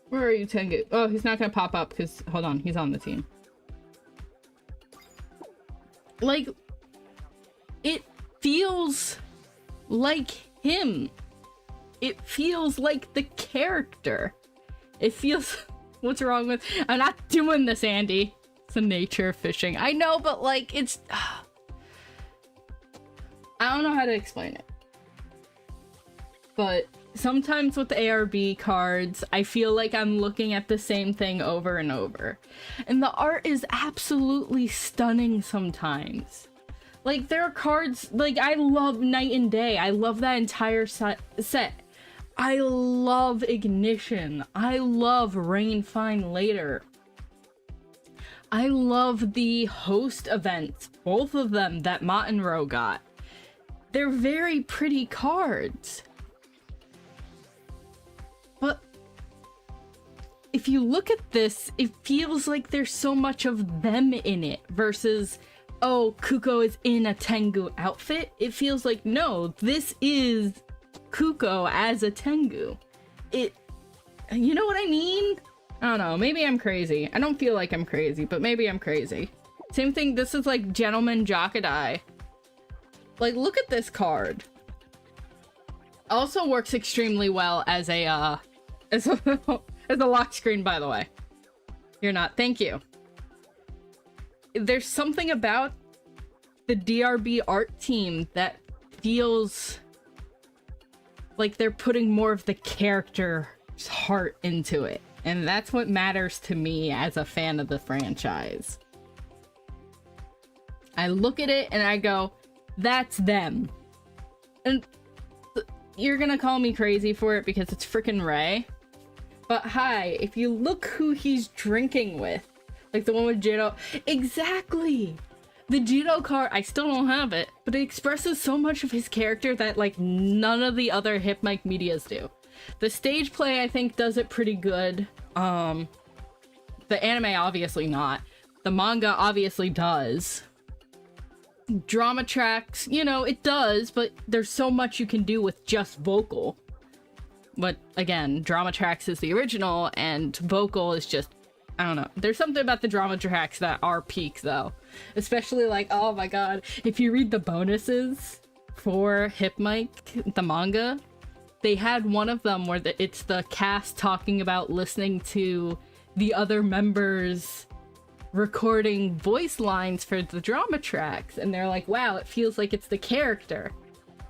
Speaker 1: Where are you, Tengu? Oh, he's not gonna pop up because, hold on, he's on the team. Like, it feels like him. It feels like the character. It feels... What's wrong with... I'm not doing this, Andy. It's the nature of fishing. I know, but like, it's... I don't know how to explain it. But sometimes with the ARB cards, I feel like I'm looking at the same thing over and over. And the art is absolutely stunning sometimes. Like, there are cards... Like, I love Night and Day. I love that entire set. I love Ignition. I love Rain Fine Later. I love the host events, both of them that Montenroe got. They're very pretty cards. But if you look at this, it feels like there's so much of them in it versus, oh, Kuko is in a Tengu outfit. It feels like, no, this is Kuko as a Tengu. You know what I mean? I don't know, maybe I'm crazy. I don't feel like I'm crazy, but maybe I'm crazy. Same thing, this is like Gentleman Jokadai. Like, look at this card. Also works extremely well as a, as a lock screen, by the way. You're not, thank you. There's something about the DRB art team that feels like they're putting more of the character's heart into it. And that's what matters to me as a fan of the franchise. I look at it and I go, that's them. And you're gonna call me crazy for it because it's freaking Ray. But hi, if you look who he's drinking with, like the one with Jito, exactly! The Jito card, I still don't have it, but it expresses so much of his character that like none of the other Hip Mic medias do. The stage play, I think, does it pretty good. The anime, obviously not. The manga obviously does. Drama tracks, you know, it does, but there's so much you can do with just vocal. But again, drama tracks is the original, and vocal is just, I don't know. There's something about the drama tracks that are peak, though. Especially like, oh my god, if you read the bonuses for Hip Mic, the manga, they had one of them where it's the cast talking about listening to the other members recording voice lines for the drama tracks, and they're like, wow, it feels like it's the character.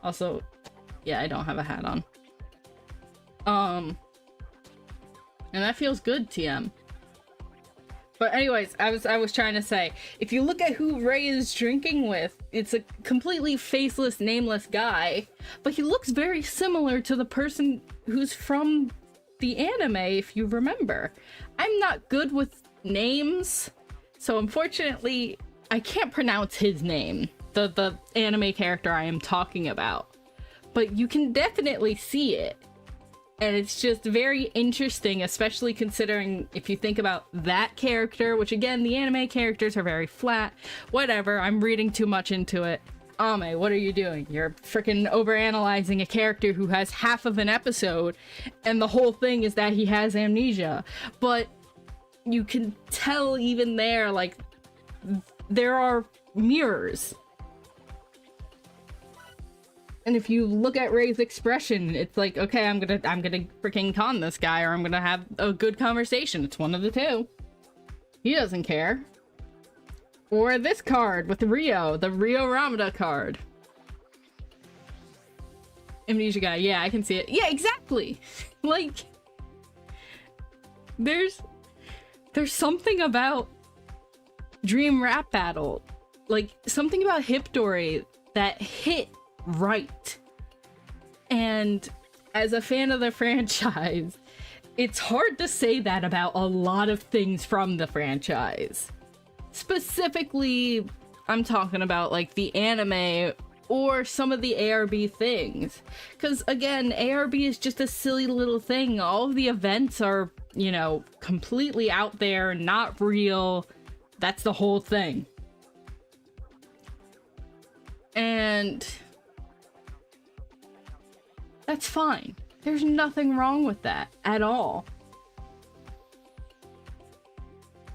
Speaker 1: Also, yeah, I don't have a hat on. And that feels good, TM. But anyways, I was trying to say, if you look at who Ray is drinking with, it's a completely faceless, nameless guy, but he looks very similar to the person who's from the anime, if you remember. I'm not good with names, so unfortunately, I can't pronounce his name, the anime character I am talking about. But you can definitely see it. And it's just very interesting, especially considering if you think about that character, which again, the anime characters are very flat. Whatever, I'm reading too much into it. Ame, what are you doing? You're freaking overanalyzing a character who has half of an episode, and the whole thing is that he has amnesia. But you can tell even there, like, there are mirrors. And if you look at Rei's expression, it's like, okay, I'm gonna freaking con this guy, or I'm gonna have a good conversation. It's one of the two. He doesn't care. Or this card with Rio, the Rio Ramada card. Amnesia guy, yeah, I can see it. Yeah, exactly. Like, there's something about Dream Rap Battle, like something about Hipdori that hit right. And as a fan of the franchise, it's hard to say that about a lot of things from the franchise. Specifically, I'm talking about like the anime or some of the ARB things. Because again, ARB is just a silly little thing. All of the events are, you know, completely out there, not real. That's the whole thing. And that's fine. There's nothing wrong with that at all.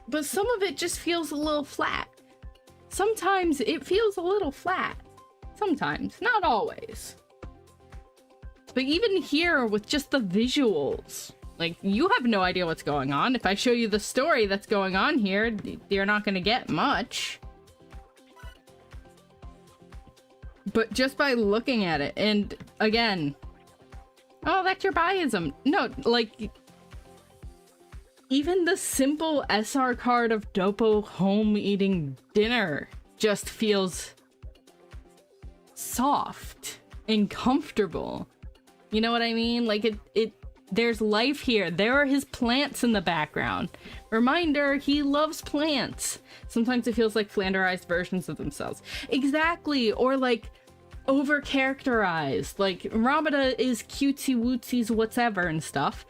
Speaker 1: But some of it just feels a little flat. Sometimes it feels a little flat. Sometimes, not always. But even here with just the visuals, like, you have no idea what's going on. If I show you the story that's going on here, you're not gonna get much. But just by looking at it, and again, oh, that's your biasm. No, like, even the simple SR card of Doppo home eating dinner just feels soft and comfortable. You know what I mean? Like, there's life here. There are his plants in the background. Reminder, he loves plants. Sometimes it feels like flanderized versions of themselves. Exactly. Or like over-characterized. Like, Ramada is cutesy-wootsies whatever and stuff.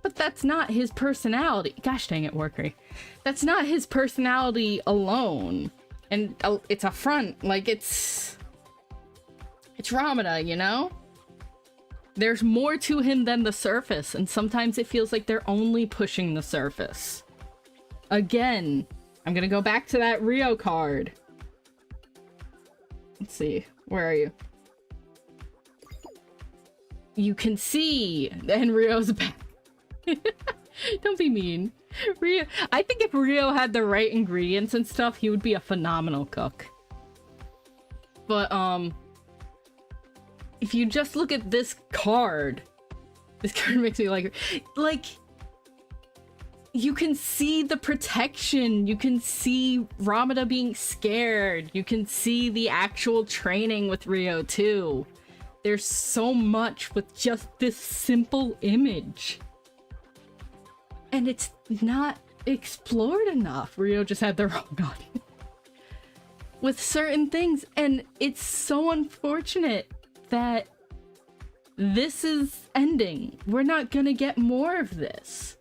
Speaker 1: But that's not his personality. Gosh dang it, Workery. That's not his personality alone. And it's a front. Like, it's Ramada, you know? There's more to him than the surface, and sometimes it feels like they're only pushing the surface. Again, I'm gonna go back to that Rio card. Let's see. Where are you? You can see, and Rio's back. Don't be mean. Rio, I think if Rio had the right ingredients and stuff, he would be a phenomenal cook. But, if you just look at this card makes me like, you can see the protection, you can see Ramada being scared, you can see the actual training with Rio too. There's so much with just this simple image. And it's not explored enough. Rio just had the wrong audience with certain things, and it's so unfortunate that this is ending. We're not gonna get more of this.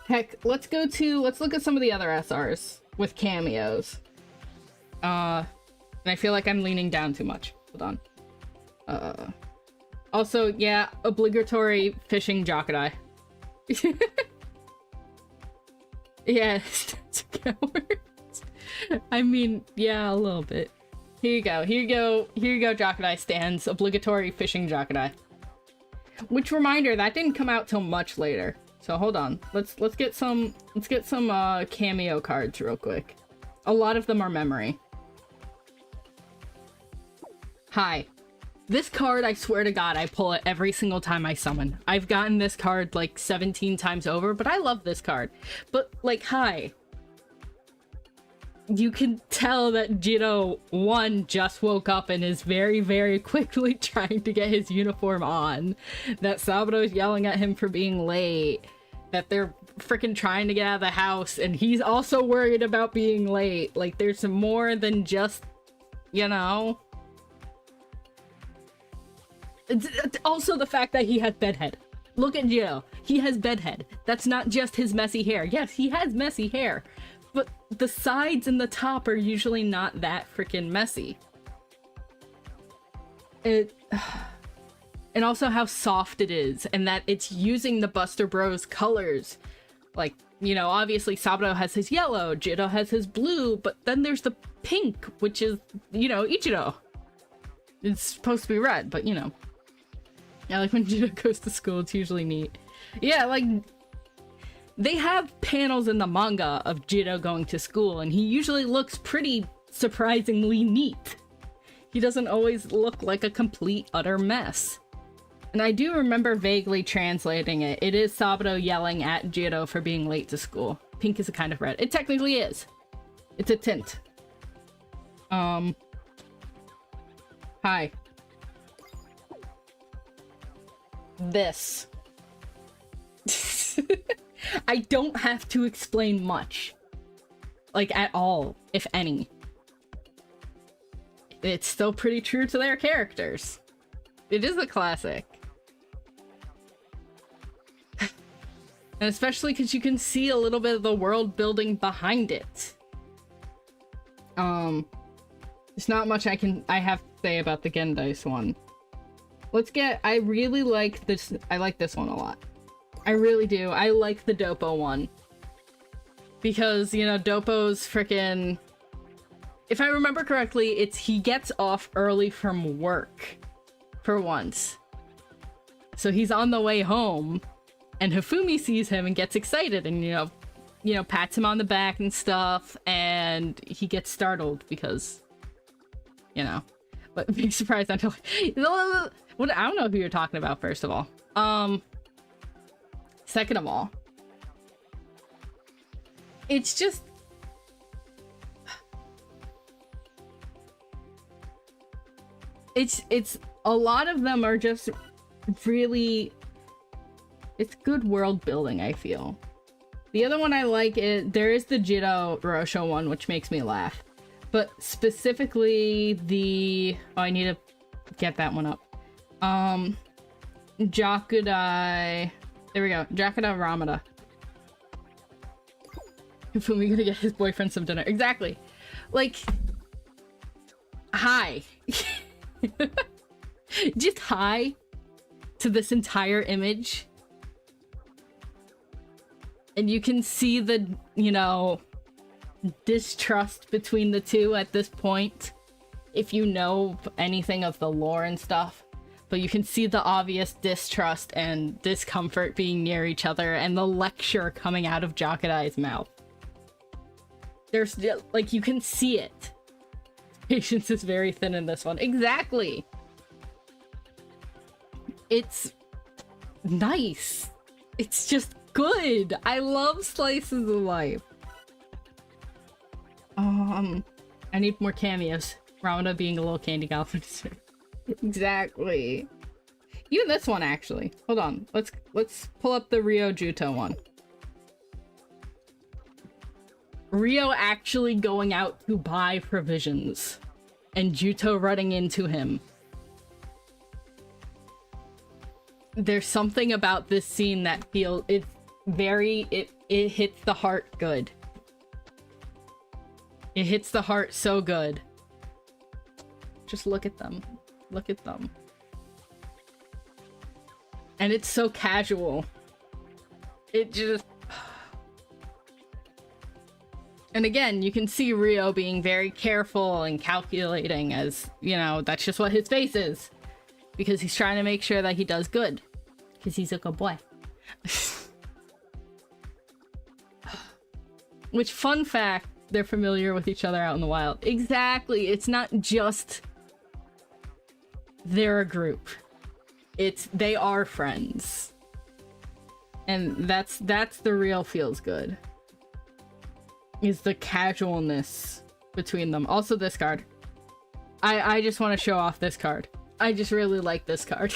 Speaker 1: Heck, let's look at some of the other SRs with cameos. And I feel like I'm leaning down too much. Hold on. Also, yeah, obligatory fishing Jokudai. Yeah, it's cowards. I mean, yeah, a little bit. Here you go, Jokudai stands. Obligatory fishing Jokudai. Which, reminder, that didn't come out till much later. So hold on. Let's get some cameo cards real quick. A lot of them are memory. Hi. This card, I swear to God, I pull it every single time I summon. I've gotten this card like 17 times over, but I love this card. But, like, hi. You can tell that Jiro, one, just woke up and is very, very quickly trying to get his uniform on. That Saburo's yelling at him for being late. That they're freaking trying to get out of the house, and he's also worried about being late. Like, there's more than just, you know... It's also the fact that he has bedhead. Look at Jiro. He has bedhead. That's not just his messy hair. Yes, he has messy hair. but the sides and the top are usually not that freaking messy. And also how soft it is, and that it's using the Buster Bros colors. Like, you know, obviously Saburo has his yellow, Jito has his blue, but then there's the pink, which is, you know, Ichiro. It's supposed to be red, but you know. Yeah, like when Jito goes to school, it's usually neat. Yeah, like, they have panels in the manga of Jito going to school, and he usually looks pretty surprisingly neat. He doesn't always look like a complete, utter mess. And I do remember vaguely translating it. It is Saburo yelling at Jiro for being late to school. Pink is a kind of red. It technically is. It's a tint. Hi. This. I don't have to explain much. Like, at all, if any. It's still pretty true to their characters. It is a classic. And especially because you can see a little bit of the world building behind it. There's not much I have to say about the Gendice one. I really like this. I like this one a lot. I really do. I like the Doppo one. Because, you know, Doppo's frickin'... If I remember correctly, he gets off early from work. For once. So he's on the way home. And Hifumi sees him and gets excited and, you know, pats him on the back and stuff, and he gets startled because, you know, but being surprised until, what, I don't know who you're talking about, first of all. Second of all, it's just, it's, a lot of them are just really, it's good world building, I feel. The other one I like is, there is the Jito Rosho one, which makes me laugh. But specifically oh, I need to get that one up. Jakudai, there we go, Jakuda Ramada. Fumi gonna get his boyfriend some dinner. Exactly. Like, hi. Just hi to this entire image. And you can see the, you know, distrust between the two at this point, if you know anything of the lore and stuff. But you can see the obvious distrust and discomfort being near each other, and the lecture coming out of Jakudai's mouth. There's, like, you can see it. Patience is very thin in this one. Exactly! It's nice. It's just good. I love slices of life. I need more cameos. Ramada being a little candy goblin. Exactly. Even this one, actually. Hold on. Let's pull up the Rio Juto one. Rio actually going out to buy provisions, and Juto running into him. There's something about this scene that feels, it's very, it hits the heart good. It hits the heart so good. Just look at them. Look at them. And it's so casual. It just... And again, you can see Rio being very careful and calculating, as, you know, that's just what his face is. Because he's trying to make sure that he does good. Because he's a good boy. Which, fun fact, they're familiar with each other out in the wild. Exactly. It's not just they're a group. It's they are friends. And that's the real feels good. Is the casualness between them. Also this card. I just want to show off this card. I just really like this card.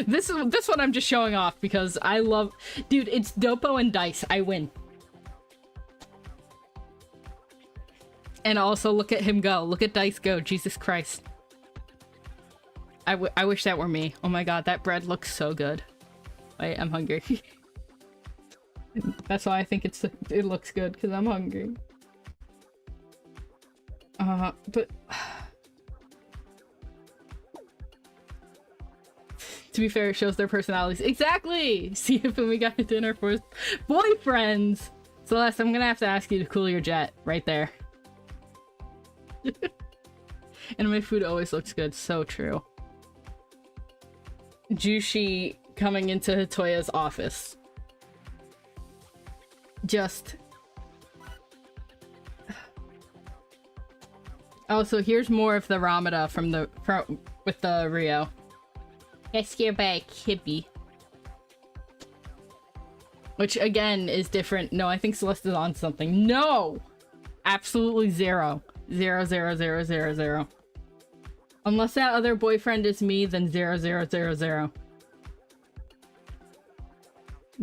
Speaker 1: This one I'm just showing off because I love... Dude, it's Doppo and Dice. I win. And also, look at him go. Look at Dice go. Jesus Christ. I wish that were me. Oh my god, that bread looks so good. Wait, I'm hungry. That's why I think it looks good, because I'm hungry. But... to be fair, it shows their personalities. Exactly! See if we got dinner for boyfriends! Celeste, I'm gonna have to ask you to cool your jet. Right there. And my food always looks good. So true. Jushi coming into Hitoya's office. Just... oh, so here's more of the Ramada with the Rio. Get scared by a hippie. Which, again, is different. No, I think Celeste is on something. No! Absolutely zero. 0, 0, 0, 0, 0. Unless that other boyfriend is me, then 0, 0, 0, 0.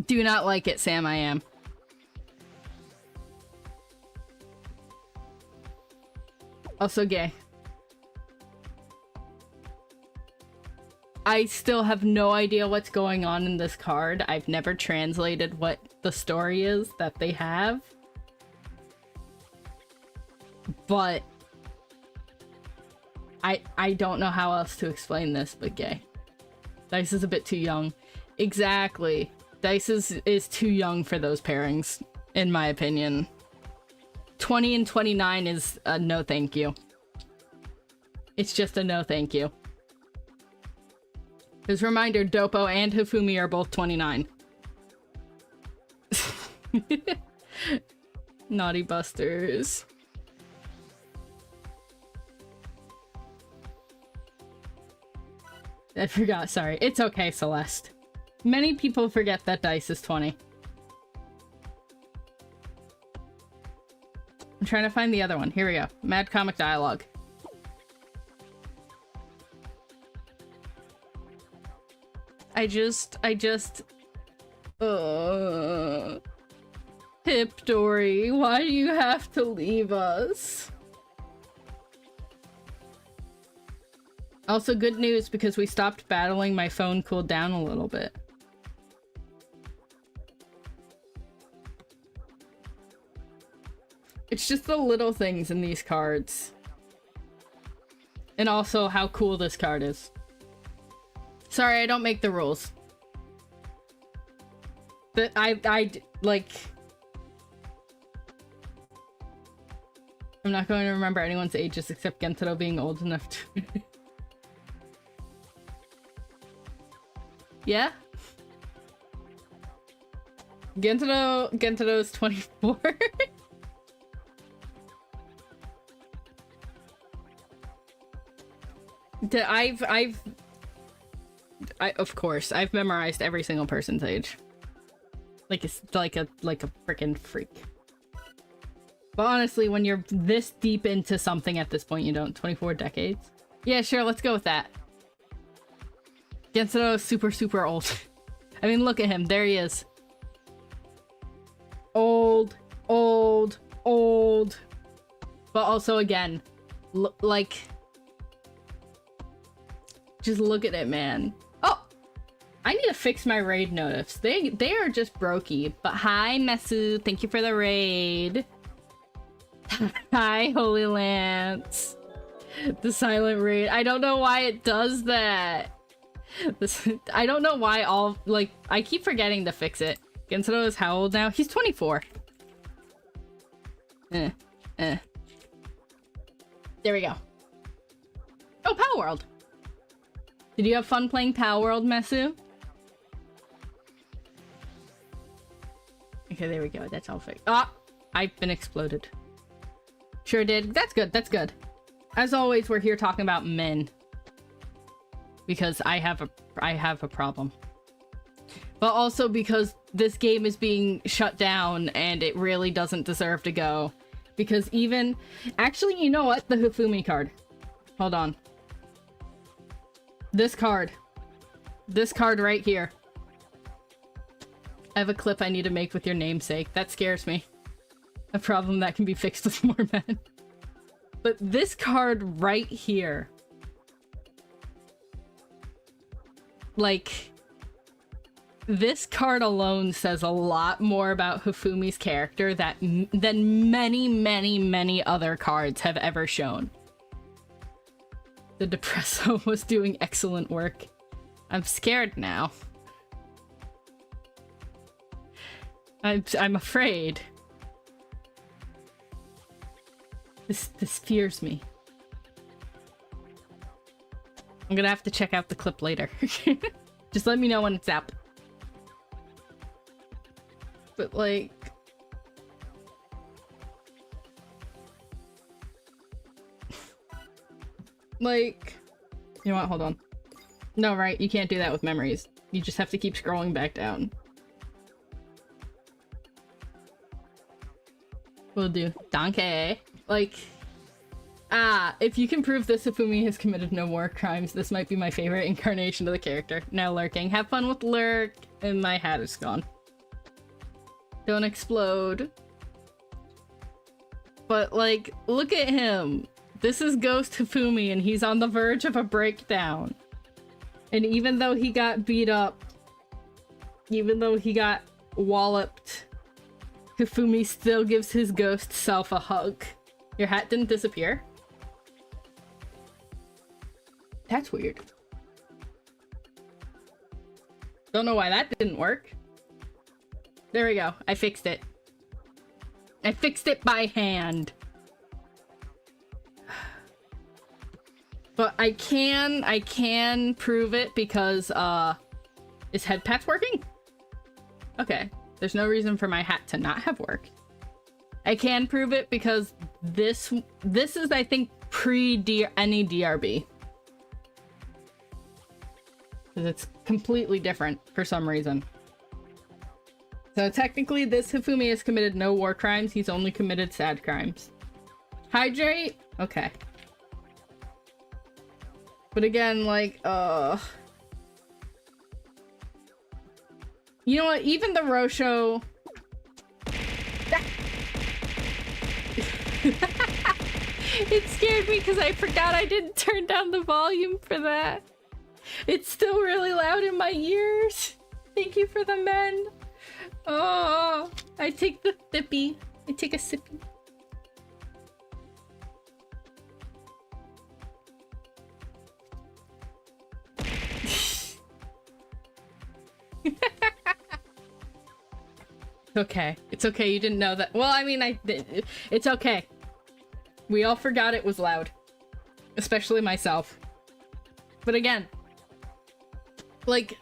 Speaker 1: Do not like it, Sam, I am. Also gay. I still have no idea what's going on in this card. I've never translated what the story is that they have. But I don't know how else to explain this, but gay. Dice is a bit too young. Exactly. Dice is too young for those pairings, in my opinion. 20 and 29 is a no thank you. It's just a no thank you. As a reminder, Doppo and Hifumi are both 29. Naughty Busters. I forgot, sorry. It's okay, Celeste. Many people forget that Dice is 20. I'm trying to find the other one. Here we go. Mad Comic Dialogue. Hip Dory, why do you have to leave us? Also, good news, because we stopped battling, my phone cooled down a little bit. It's just the little things in these cards. And also how cool this card is. Sorry, I don't make the rules. But like... I'm not going to remember anyone's ages except Gentaro being old enough to... Yeah? Gentaro's 24. Of course, I've memorized every single person's age. Like a freaking freak. But honestly, when you're this deep into something at this point, you don't. 24 decades? Yeah, sure, let's go with that. Gensero is super, super old. I mean, look at him. There he is. Old, old, old. But also, again, like... just look at it, man. Oh! I need to fix my raid notifs. They are just brokey. But hi, Mesu. Thank you for the raid. Hi, Holy Lance. The silent raid. I don't know why it does that. I don't know why all, like, I keep forgetting to fix it. Gensero is how old now? He's 24. There we go. Oh, Power World. Did you have fun playing Power World, Mesu? Okay, there we go. That's all fixed. Ah! I've been exploded. Sure did. That's good. That's good. As always, we're here talking about men. Because I have a problem. But also because this game is being shut down and it really doesn't deserve to go. Because even... Actually, you know what? The Hifumi card. Hold on. This card. This card right here. I have a clip I need to make with your namesake. That scares me. A problem that can be fixed with more men. But this card right here. Like... this card alone says a lot more about Hifumi's character than many, many, many other cards have ever shown. The Depresso was doing excellent work. I'm scared now. I'm afraid. This fears me. I'm gonna have to check out the clip later. Just let me know when it's out. But like... like... You know what? Hold on. No, right? You can't do that with memories. You just have to keep scrolling back down. Will do. Danke. Like... if you can prove this Hifumi has committed no war crimes, this might be my favorite incarnation of the character. Now lurking. Have fun with lurk. And my hat is gone. Don't explode. But, like, look at him. This is Ghost Hifumi, and he's on the verge of a breakdown. And even though he got beat up, even though he got walloped, Hifumi still gives his ghost self a hug. Your hat didn't disappear? That's weird. Don't know why that didn't work. There we go. I fixed it. I fixed it by hand. But I can prove it because, is head pats working? Okay. There's no reason for my hat to not have worked. I can prove it because this is, I think, any DRB. Because it's completely different for some reason. So technically, this Hifumi has committed no war crimes. He's only committed sad crimes. Hydrate? Okay. But again, like, you know what? Even the Rosho... It scared me because I forgot I didn't turn down the volume for that. It's still really loud in my ears. Thank you for the men. Oh, I take the sippy. I take a sippy. Okay. It's okay. You didn't know that. Well, I mean, it's okay. We all forgot it was loud. Especially myself. But again, like,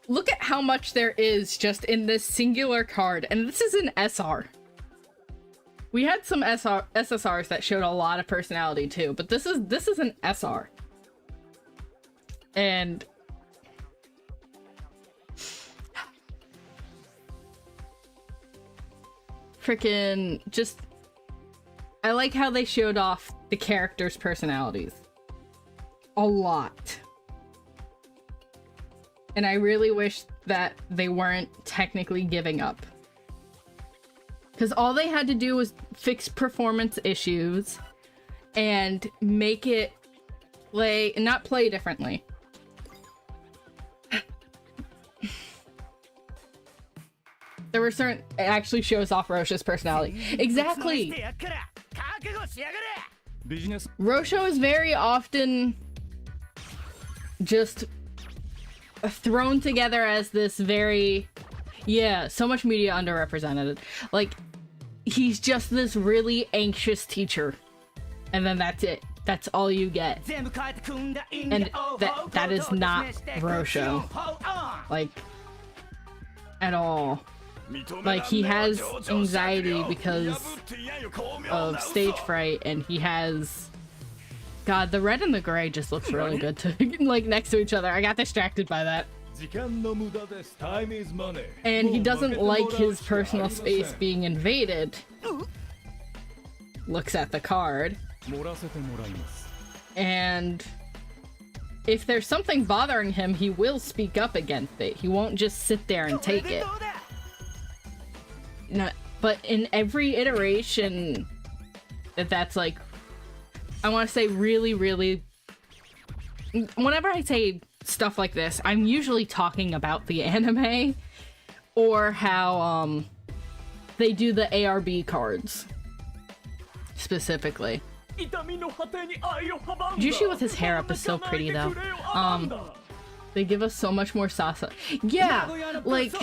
Speaker 1: look at how much there is just in this singular card. And this is an SR. We had some SSRs that showed a lot of personality too, but this is an SR. And freaking just, I like how they showed off the characters' personalities. A lot. And I really wish that they weren't technically giving up. Because all they had to do was fix performance issues and make it not play differently. There were certain... It actually shows off Rosho's personality. Exactly! Rosho is very often just thrown together as this very... Yeah, so much media underrepresented. Like, he's just this really anxious teacher. And then that's it. That's all you get. And that is not Rosho. Like, at all. Like, he has anxiety because of stage fright, and he has... God, the red and the gray just looks really good to like next to each other. I got distracted by that. And he doesn't like his personal space being invaded. Looks at the card. And if there's something bothering him, he will speak up against it. He won't just sit there and take it. No, but in every iteration that's like, I want to say really, really... Whenever I say stuff like this, I'm usually talking about the anime or how they do the ARB cards specifically. Jushi with his hair up is so pretty though. They give us so much more Sasa. Yeah, like...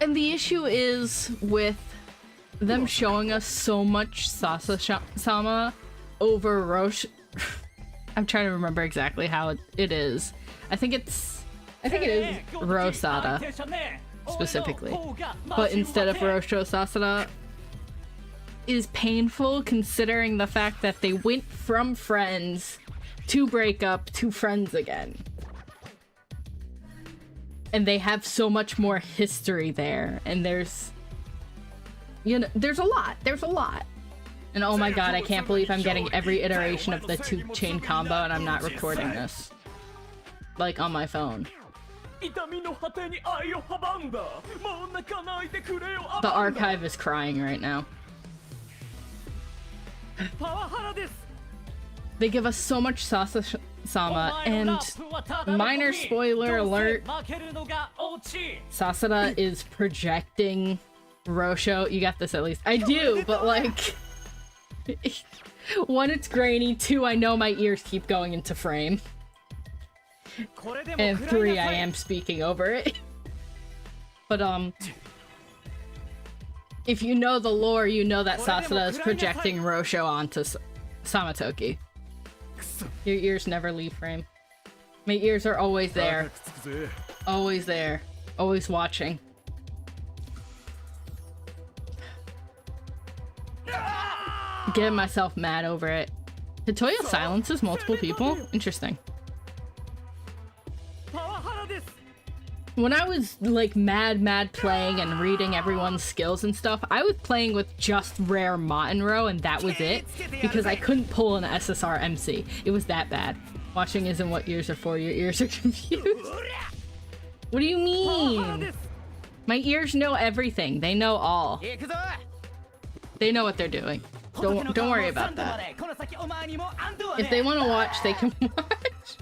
Speaker 1: And the issue is with them showing us so much Sasa-sama over Rosh... I'm trying to remember exactly how it is. I think it is Rosada, specifically. But instead of Rosho Sasada, is painful considering the fact that they went from friends to break up to friends again. And they have so much more history there, and there's... You know, there's a lot. And oh my god, I can't believe I'm getting every iteration of the 2-chain combo and I'm not recording this. Like, on my phone. The archive is crying right now. They give us so much Sasa-sama, and minor spoiler alert, Sasada is projecting Rosho. You got this at least. I do, but like... one, it's grainy. 2, I know my ears keep going into frame. And 3, I am speaking over it. But, if you know the lore, you know that Sasada is projecting Rosho onto Samatoki. Your ears never leave frame. My ears are always there. Always there. Always watching. Getting myself mad over it. Hitoya silences multiple people? Interesting. When I was like mad playing and reading everyone's skills and stuff, I was playing with just rare Matenro and that was it, because I couldn't pull an SSR MC. It was that bad. Watching isn't what ears are for, your ears are confused. What do you mean? My ears know everything. They know all. They know what they're doing. Don't worry about that. If they want to watch, they can watch.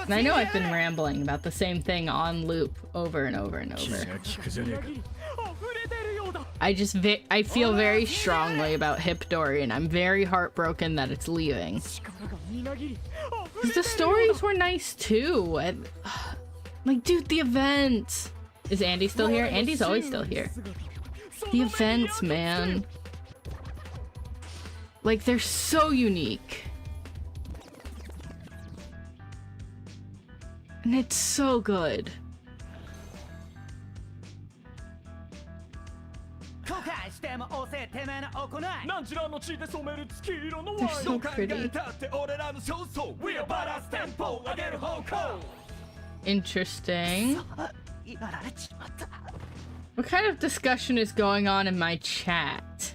Speaker 1: And I know I've been rambling about the same thing on loop over and over and over. I feel very strongly about Hipdori, and I'm very heartbroken that it's leaving. Because the stories were nice too. And, like, dude, the events! Is Andy still here? Andy's always still here. The events, man. Like, they're so unique. And it's so good. They're so pretty. Interesting. What kind of discussion is going on in my chat?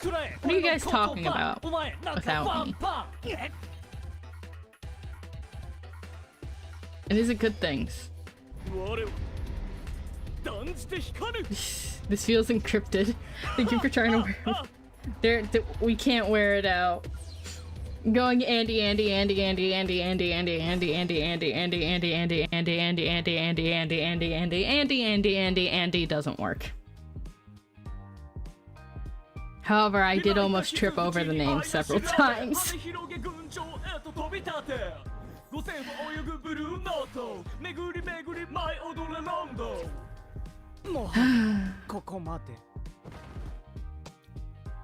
Speaker 1: What are you guys talking about without me? And is it good things? This feels encrypted. Thank you for trying to wear it. We can't wear it out. Going Andy doesn't work. However, I did almost trip over the name several times.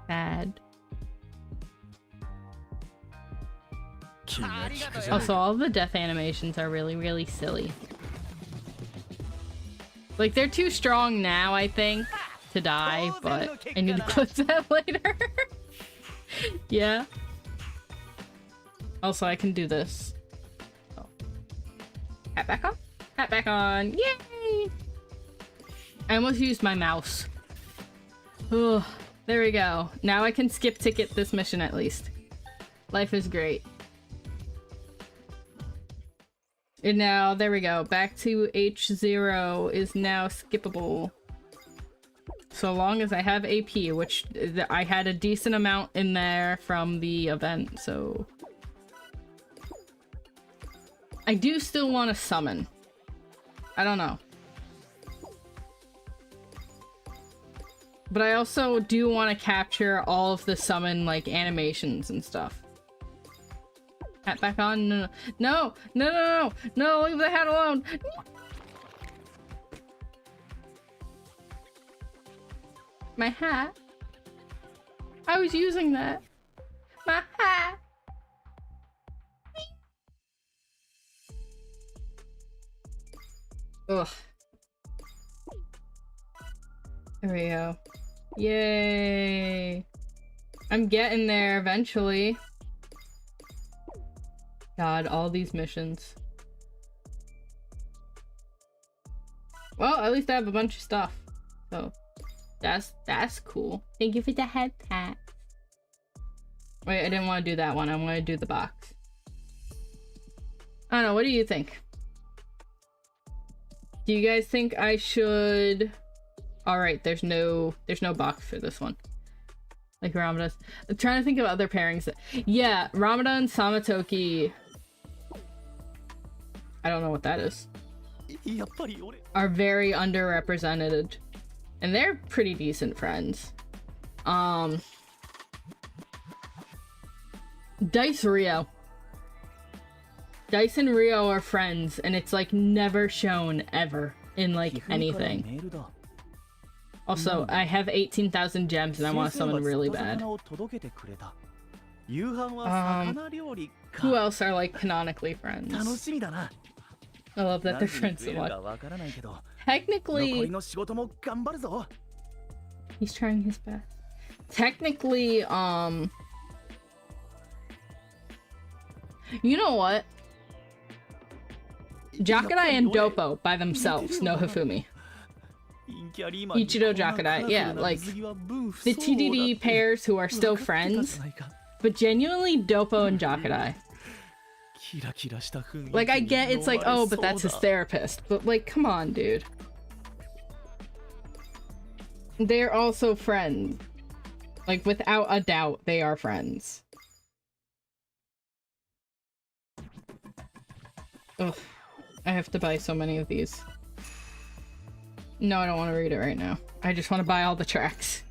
Speaker 1: Bad. Also, all the death animations are really, really silly. Like, they're too strong now, I think, to die, but I need to clip that later. Yeah. Also, I can do this. Oh. Hat back on? Hat back on. Yay! I almost used my mouse. Oh, there we go. Now I can skip ticket this mission at least. Life is great. And now, there we go. Back to H0 is now skippable. So long as I have AP, which I had a decent amount in there from the event, so... I do still want to summon. I don't know. But I also do want to capture all of the summon, like, animations and stuff. Hat back on? No, no, no, no, no, no, leave the hat alone! My hat? I was using that. My hat! Ugh. There we go. Yay! I'm getting there eventually. God, all these missions. Well, at least I have a bunch of stuff. So, that's cool. Thank you for the head pat. Wait, I didn't want to do that one. I want to do the box. I don't know, what do you think? Do you guys think I should... Alright, there's no box for this one. Like Ramada's. I'm trying to think of other pairings that... Yeah, Ramada and Samatoki... I don't know what that is. Are very underrepresented. And they're pretty decent friends. Dice Rio. Dice and Rio are friends, and it's like never shown ever in like anything. Also, I have 18,000 gems and I want to summon really bad. Who else are like canonically friends? I love that they're friends so much. Technically, he's trying his best. Technically, you know what? Jakadai and Doppo by themselves, no Hifumi. Ichido Jakadai, yeah, like the TDD pairs who are still friends, but genuinely Doppo and Jakadai. Like, I get it's like, oh, but that's his therapist, but like, come on, dude. They're also friends. Like, without a doubt, they are friends. Ugh. I have to buy so many of these. No, I don't want to read it right now. I just want to buy all the tracks.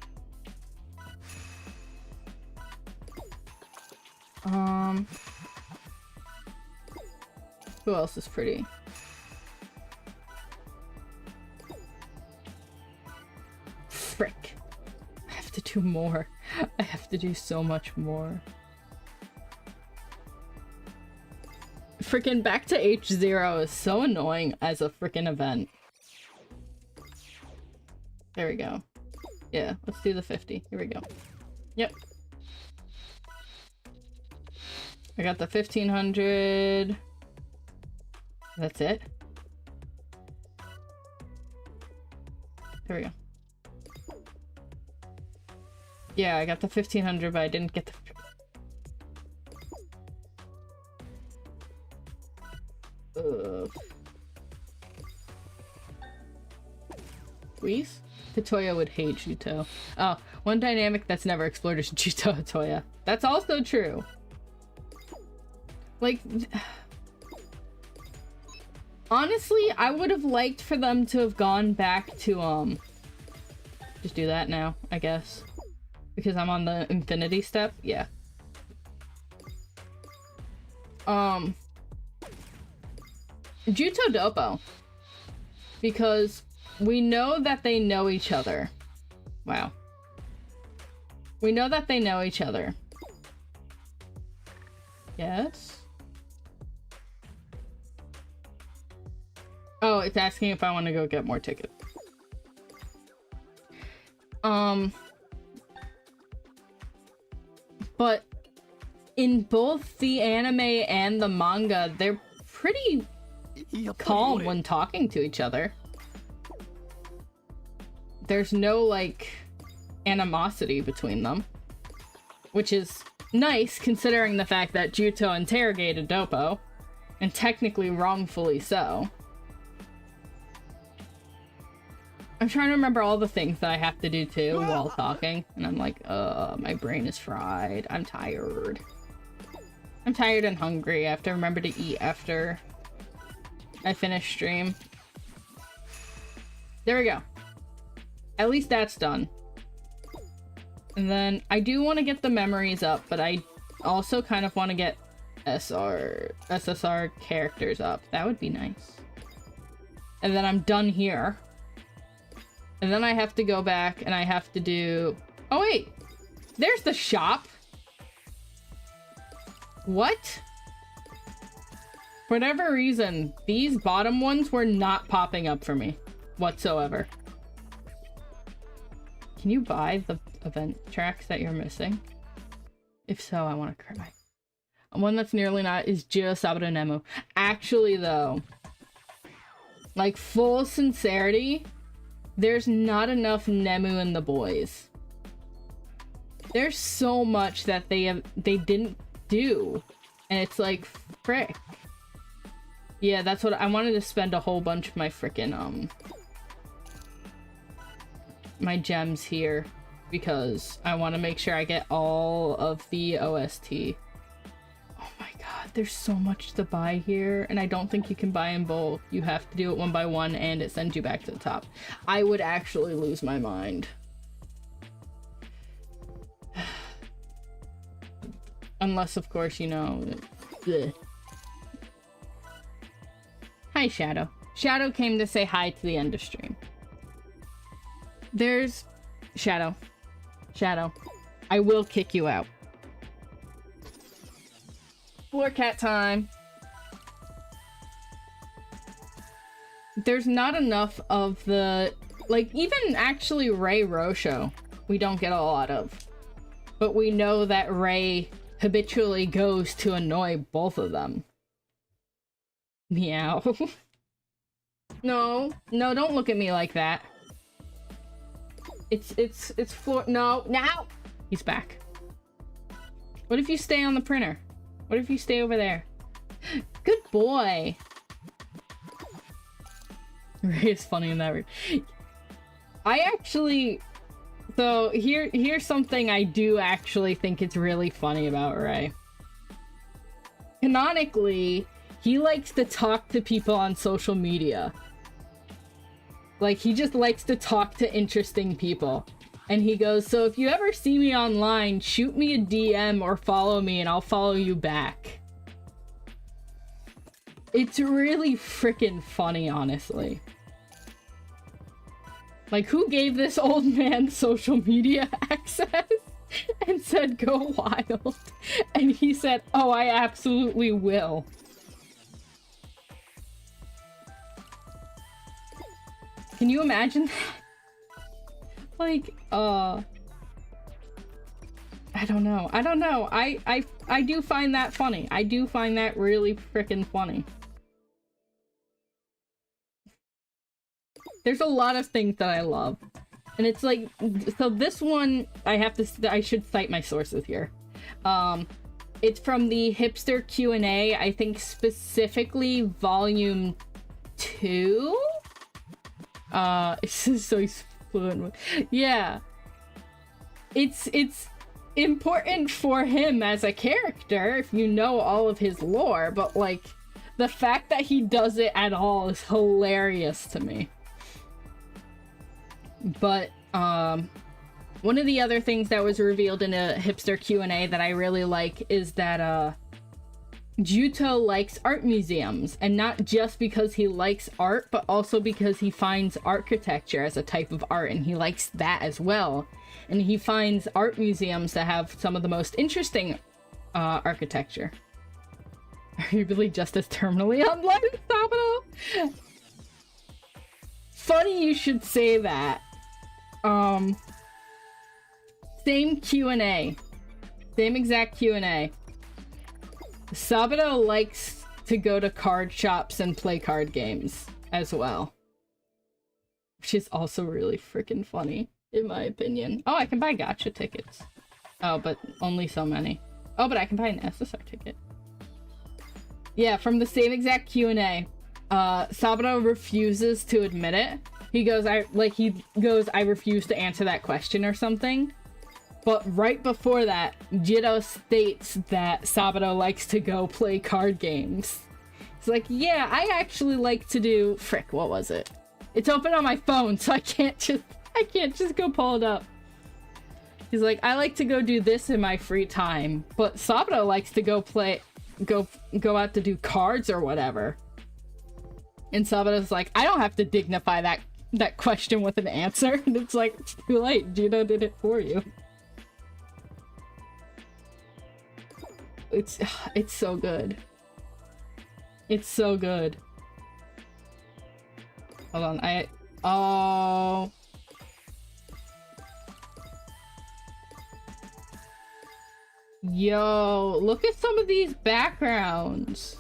Speaker 1: Who else is pretty? Frick. I have to do more. I have to do so much more. Frickin' back to H0 is so annoying as a frickin' event. There we go. Yeah, let's do the 50. Here we go. Yep. I got the 1500. That's it. There we go. Yeah, I got the 1500, but I didn't get the... Squeeze? Hitoya would hate Juto. Oh, one dynamic that's never explored is Juto Hitoya. That's also true. Like... Honestly, I would have liked for them to have gone back to, just do that now, I guess. Because I'm on the infinity step? Yeah. Juto Doppo. Because we know that they know each other. Wow. We know that they know each other. Yes? Oh, it's asking if I want to go get more tickets. But in both the anime and the manga, they're pretty calm when talking to each other. There's no, like, animosity between them. Which is nice, considering the fact that Juto interrogated Doppo. And technically wrongfully so. I'm trying to remember all the things that I have to do too while talking. And I'm like, my brain is fried. I'm tired. I'm tired and hungry. I have to remember to eat after I finish stream. There we go. At least that's done. And then I do want to get the memories up, but I also kind of want to get SSR characters up. That would be nice. And then I'm done here. And then I have to go back and I have to do... Oh wait! There's the shop! What? For whatever reason, these bottom ones were not popping up for me whatsoever. Can you buy the event tracks that you're missing? If so, I want to cry. One that's nearly not is just Sabado Nemu. Actually, though, like, full sincerity, there's not enough Nemu in the boys. There's so much that they didn't do, and it's like, frick. Yeah, that's what I wanted to spend a whole bunch of my frickin' my gems here because I want to make sure I get all of the OST. Oh my god, there's so much to buy here, and I don't think you can buy in bulk. You have to do it one by one, and it sends you back to the top. I would actually lose my mind. Unless, of course, you know... Bleh. Hi, Shadow. Shadow came to say hi to the end of stream. There's... Shadow. Shadow. I will kick you out. Floor cat time. There's not enough of the... Like, even actually Ray Rosho, we don't get a lot of. But we know that Ray habitually goes to annoy both of them. Meow. No, don't look at me like that. It's floor. No, now! He's back. What if you stay on the printer? What if you stay over there? Good boy! Ray is funny in that room. I actually... So, here's something I do actually think it's really funny about Ray. Canonically, he likes to talk to people on social media. Like, he just likes to talk to interesting people. And he goes, so if you ever see me online, shoot me a DM or follow me and I'll follow you back. It's really freaking funny, honestly. Like, who gave this old man social media access and said, go wild? And he said, oh, I absolutely will. Can you imagine that? Like, I don't know. I do find that funny. I do find that really freaking funny. There's a lot of things that I love. And it's like, so this one, I should cite my sources here. It's from the Hipster Q&A, I think specifically volume 2? It's so fluent. Yeah. It's important for him as a character if you know all of his lore, but like, the fact that he does it at all is hilarious to me. But, one of the other things that was revealed in a Hipster Q&A that I really like is that, Juto likes art museums, and not just because he likes art, but also because he finds architecture as a type of art, and he likes that as well. And he finds art museums that have some of the most interesting, architecture. Arguably just as terminally unlikely, Funny you should say that. Same Q&A. Same exact Q&A. Sabado likes to go to card shops and play card games as well. Which is also really freaking funny, in my opinion. Oh, I can buy gacha tickets. Oh, but only so many. Oh, but I can buy an SSR ticket. Yeah, from the same exact Q&A. Saburo refuses to admit it. He goes, I refuse to answer that question or something. But right before that, Jiro states that Saburo likes to go play card games. He's like, yeah, I actually like to do... Frick, what was it? It's open on my phone, so I can't just go pull it up. He's like, I like to go do this in my free time, but Saburo likes to go out to do cards or whatever. And Saburo's like, I don't have to dignify that question with an answer. And it's like, it's too late. Jiro did it for you. It's so good. It's so good. Hold on, oh. Yo, look at some of these backgrounds.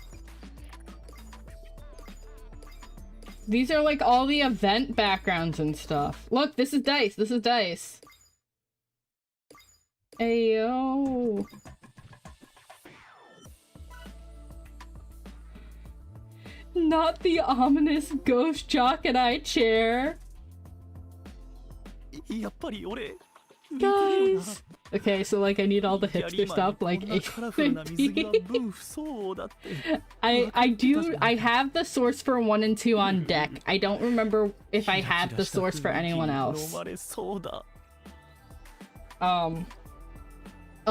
Speaker 1: These are like all the event backgrounds and stuff. Look, this is Dice. This is Dice. Ayo. Not the ominous ghost jock and I chair. Guys. Okay, so like I need all the hipster stuff, like I have the source for 1 and 2 on deck. I don't remember if I had the source for anyone else. A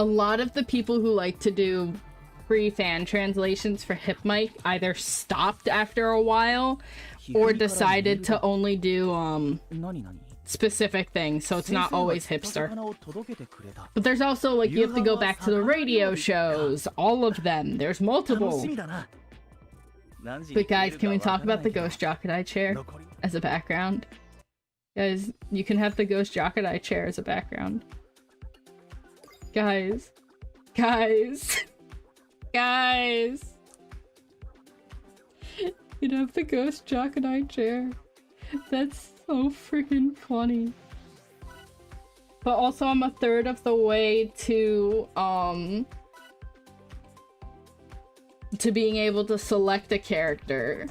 Speaker 1: lot of the people who like to do free fan translations for HipMic either stopped after a while or decided to only do specific things, so it's not always hipster. But there's also like you have to go back to the radio shows, all of them. There's multiple. But guys, can we talk about the Ghost Jokudai chair as a background? Guys, you can have the Ghost Jokudai chair as a background. Guys. Guys. Guys! You'd have the Ghost Jokudai chair. That's so freaking funny. But also I'm a third of the way to being able to select a character.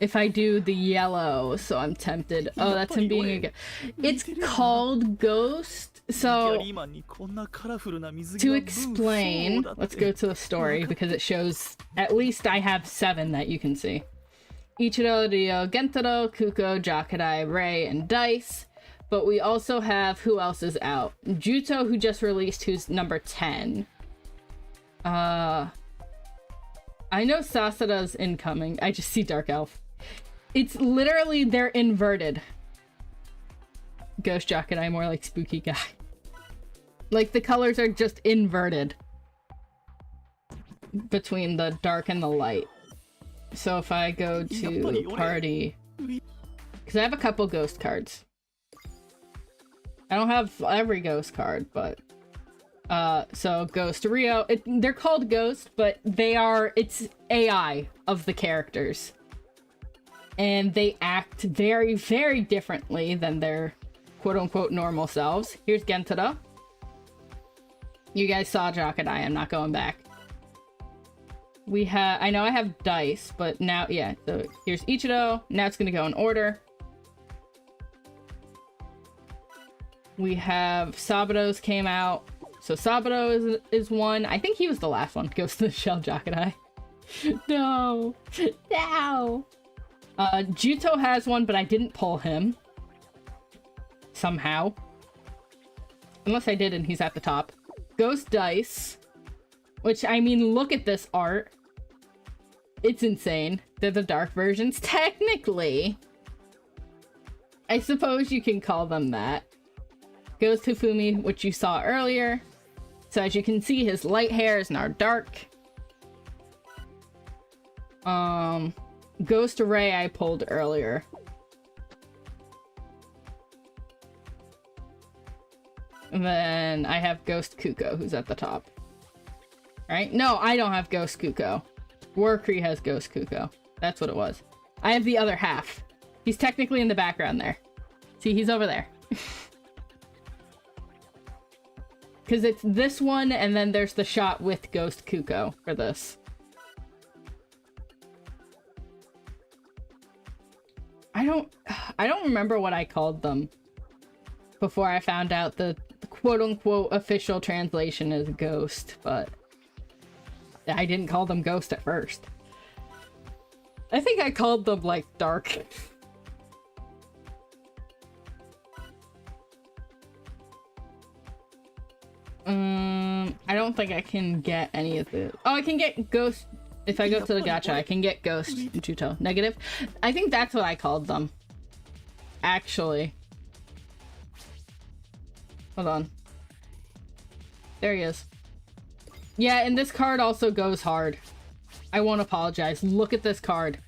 Speaker 1: If I do the yellow, so I'm tempted. Oh, that's him being a... It's called Ghost. So, to explain, let's go to the story because it shows, at least I have 7 that you can see. Ichiro, Ryo, Gentaro, Kuko, Jokudai, Rei, and Dice. But we also have, who else is out? Juto, who just released, who's number 10. I know Sasada's incoming. I just see Dark Elf. It's literally, they're inverted. Ghost Jokudai, more like spooky guy. Like, the colors are just inverted between the dark and the light. So if I go to party... Because I have a couple ghost cards. I don't have every ghost card, but... so Ghost Ryo... they're called Ghost, but it's AI of the characters. And they act very, very differently than their quote-unquote normal selves. Here's Gentaro. You guys saw Jokudai, I'm not going back. I know I have Dice, but now, yeah, so here's Ichiro. Now it's gonna go in order. We have Saburo's came out. So Saburo is one. I think he was the last one. Ghost of the Shell Jokudai. No. No. Juto has one, but I didn't pull him. Somehow. Unless I did and he's at the top. Ghost Dice. Which, I mean, look at this art. It's insane. They're the dark versions. Technically. I suppose you can call them that. Ghost Hifumi, which you saw earlier. So as you can see, his light hair is now dark. Ghost Ray I pulled earlier. And then I have Ghost Kuko, who's at the top. Right? No, I don't have Ghost Kuko. Warcree has Ghost Kuko. That's what it was. I have the other half. He's technically in the background there. See, he's over there. Because it's this one, and then there's the shot with Ghost Kuko for this. I don't remember what I called them before I found out the quote-unquote official translation is ghost, but I didn't call them ghost at first. I think I called them, like, dark. I don't think I can get any of the... Oh, I can get ghost... If I go to the gacha, I can get ghost Juto. Negative? I think that's what I called them. Actually. Hold on. There he is. Yeah, and this card also goes hard. I won't apologize. Look at this card.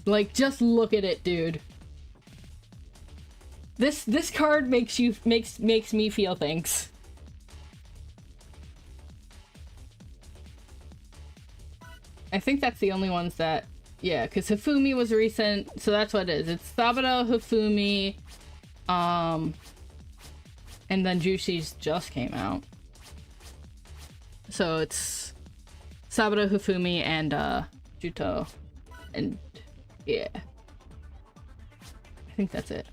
Speaker 1: Like, just look at it, dude. This card makes me feel things. I think that's the only ones that... Yeah, because Hifumi was recent, so that's what it is. It's Saburo, Hifumi, and then Jushi's just came out. So it's Saburo, Hifumi, and Juto. And yeah. I think that's it.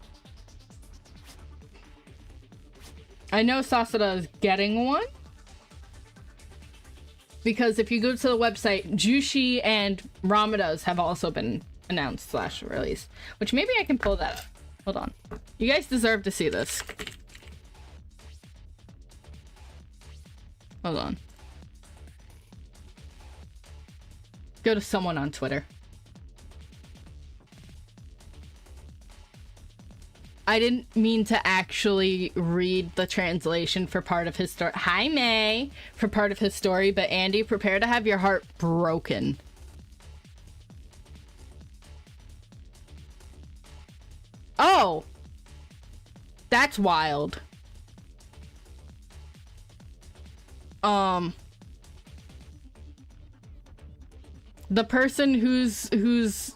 Speaker 1: I know Sasada is getting one. Because if you go to the website, Jushi and Ramadas have also been announced / released. Which maybe I can pull that up. Hold on. You guys deserve to see this. Hold on. Go to someone on Twitter. I didn't mean to actually read the translation for part of his story. Hi, May! For part of his story, but Andy, prepare to have your heart broken. Oh! That's wild. The person whose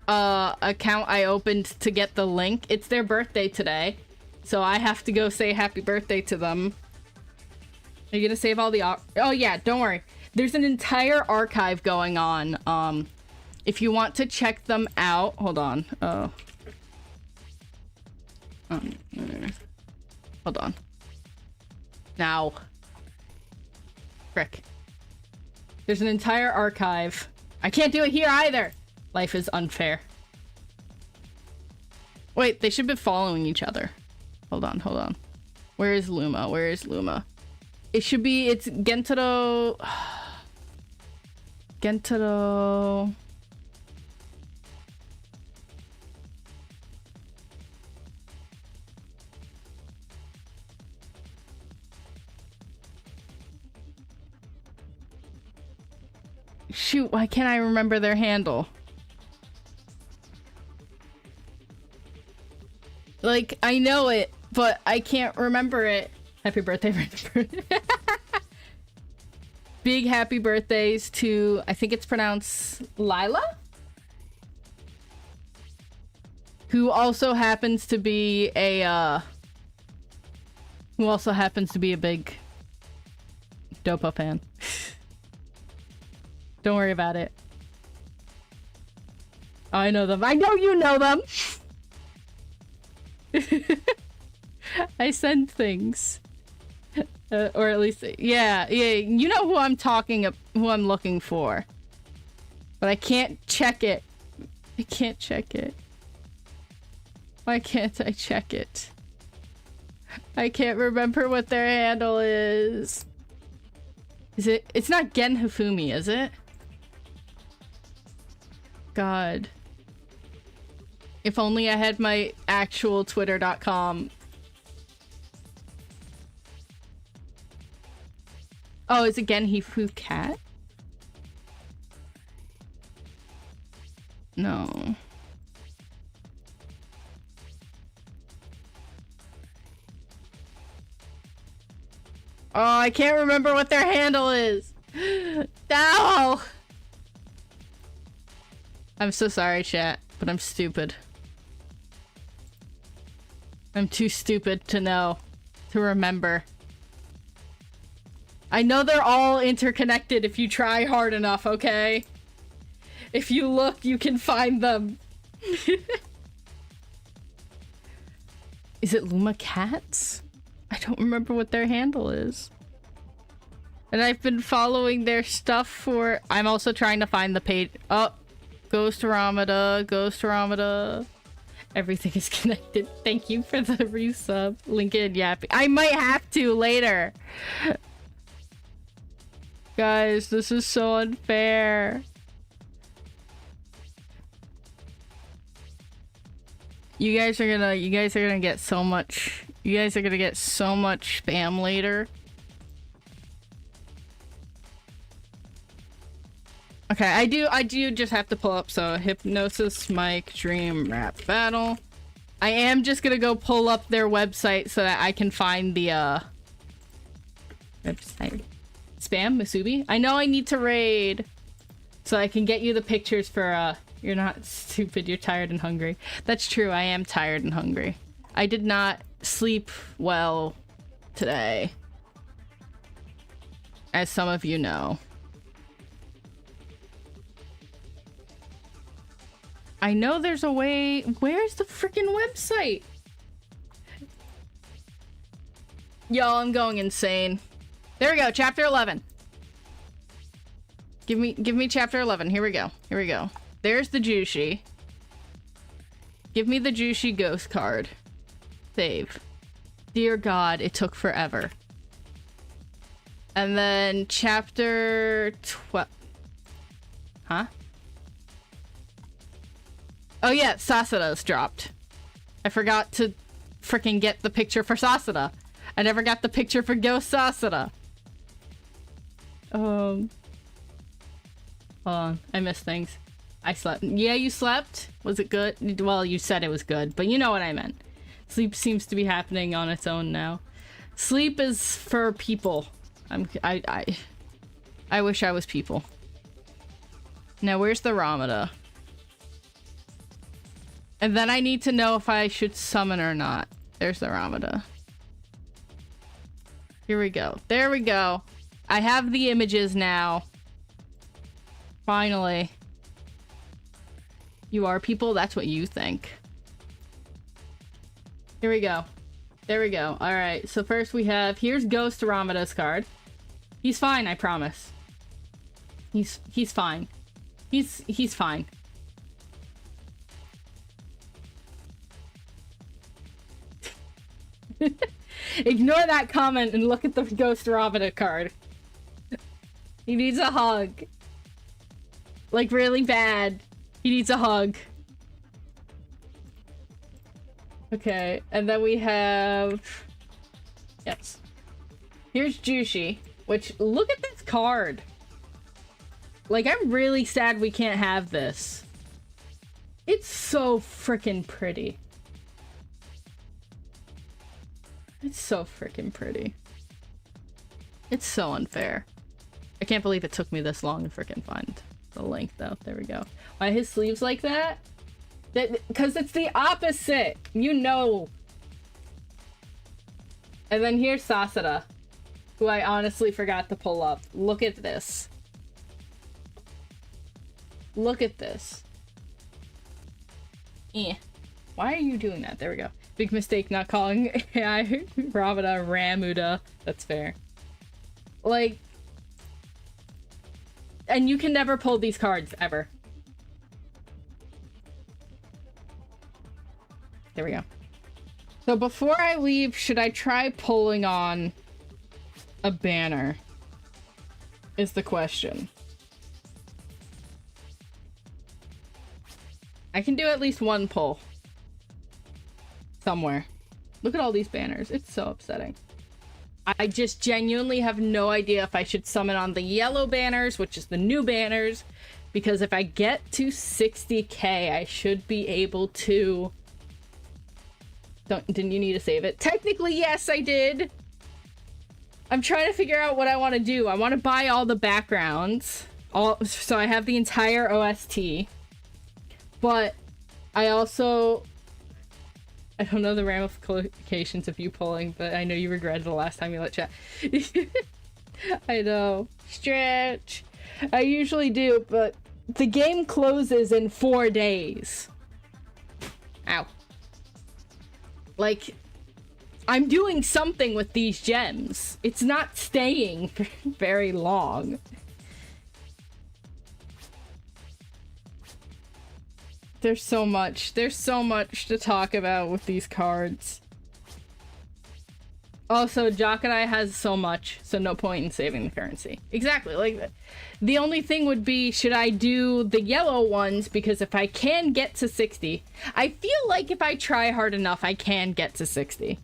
Speaker 1: account I opened to get the link, it's their birthday today, so I have to go say happy birthday to them. Are you gonna save all the oh yeah, don't worry, there's an entire archive going on. If you want to check them out, hold on. Hold on. Now, frick, there's an entire archive. I can't do it here either. Life is unfair. Wait, they should be following each other. Hold on, hold on. Where is Luma? Where is Luma? It should be, it's Gentaro... Gentaro... Shoot, why can't I remember their handle? Like, I know it, but I can't remember it. Happy birthday, Big happy birthdays to, I think it's pronounced Lila? Who also happens to be a, big Doppo fan. Don't worry about it. Oh, I know them. I know you know them! I send things. Or at least, yeah, you know who I'm who I'm looking for. But I can't check it. I can't check it. Why can't I check it? I can't remember what their handle is. It's not Gen Hifumi, is it? God. If only I had my actual twitter.com. Oh, is it Gen Hifu Cat? No. Oh, I can't remember what their handle is. No! I'm so sorry, chat, but I'm stupid. I'm too stupid to know, to remember. I know they're all interconnected if you try hard enough, okay? If you look, you can find them. Is it Luma Cats? I don't remember what their handle is. And I've been following their stuff for... I'm also trying to find the page... Oh! Ghost Ramada, Ghost Ramada. Everything is connected. Thank you for the resub. Link in Yappy. I might have to later. Guys, this is so unfair. You guys are gonna get so much... You guys are gonna get so much spam later. Okay, I do just have to pull up, so Hypnosis, Mike, Dream, Rap Battle. I am just gonna go pull up their website so that I can find the, website. Spam, Masubi? I know I need to raid, so I can get you the pictures for, you're not stupid, you're tired and hungry. That's true, I am tired and hungry. I did not sleep well today, as some of you know. I know there's a way. Where's the freaking website? Y'all, I'm going insane. There we go, chapter 11. Give me chapter 11. Here we go. Here we go. There's the Jushi. Give me the Jushi ghost card. Save. Dear God, it took forever. And then chapter 12. Huh? Oh yeah, Sasada's dropped. I forgot to freaking get the picture for Sasada. I never got the picture for Ghost Sasada. Hold on, I missed things. I slept. Yeah, you slept? Was it good? Well, you said it was good, but you know what I meant. Sleep seems to be happening on its own now. Sleep is for people. I wish I was people. Now, where's the Ramada? And then I need to know if I should summon or not. There's the Ramada. Here we go. There we go. I have the images now. Finally. You are people? That's what you think. Here we go. There we go. Alright, so first we have... Here's Ghost Ramada's card. He's fine, I promise. He's fine. He's fine. Ignore that comment and look at the Ghost Ramada card. He needs a hug. Like, really bad. He needs a hug. Okay, and then we have... Yes. Here's Jushi, which... Look at this card! Like, I'm really sad we can't have this. It's so freaking pretty. It's so freaking pretty. It's so unfair. I can't believe it took me this long to freaking find the link, though. There we go. Why his sleeves like that? Because it's the opposite! You know! And then here's Sasada, who I honestly forgot to pull up. Look at this. Look at this. Eh. Why are you doing that? There we go. Big mistake not calling AI Ramada Ramuda. That's fair. Like... And you can never pull these cards, ever. There we go. So before I leave, should I try pulling on a banner? Is the question. I can do at least one pull. Somewhere. Look at all these banners. It's so upsetting. I just genuinely have no idea if I should summon on the yellow banners, which is the new banners, because if I get to 60k, I should be able to... Didn't you need to save it? Technically, yes, I did! I'm trying to figure out what I want to do. I want to buy all the backgrounds. So I have the entire OST. But I also... I don't know the ramifications of you pulling, but I know you regretted the last time you let chat. I know. Stretch. I usually do, but the game closes in 4 days. Ow. Like, I'm doing something with these gems. It's not staying for very long. There's so much to talk about with these cards. Also, Jockedai has so much, so no point in saving the currency. Exactly, like, the only thing would be, should I do the yellow ones? Because if I can get to 60, I feel like if I try hard enough, I can get to 60.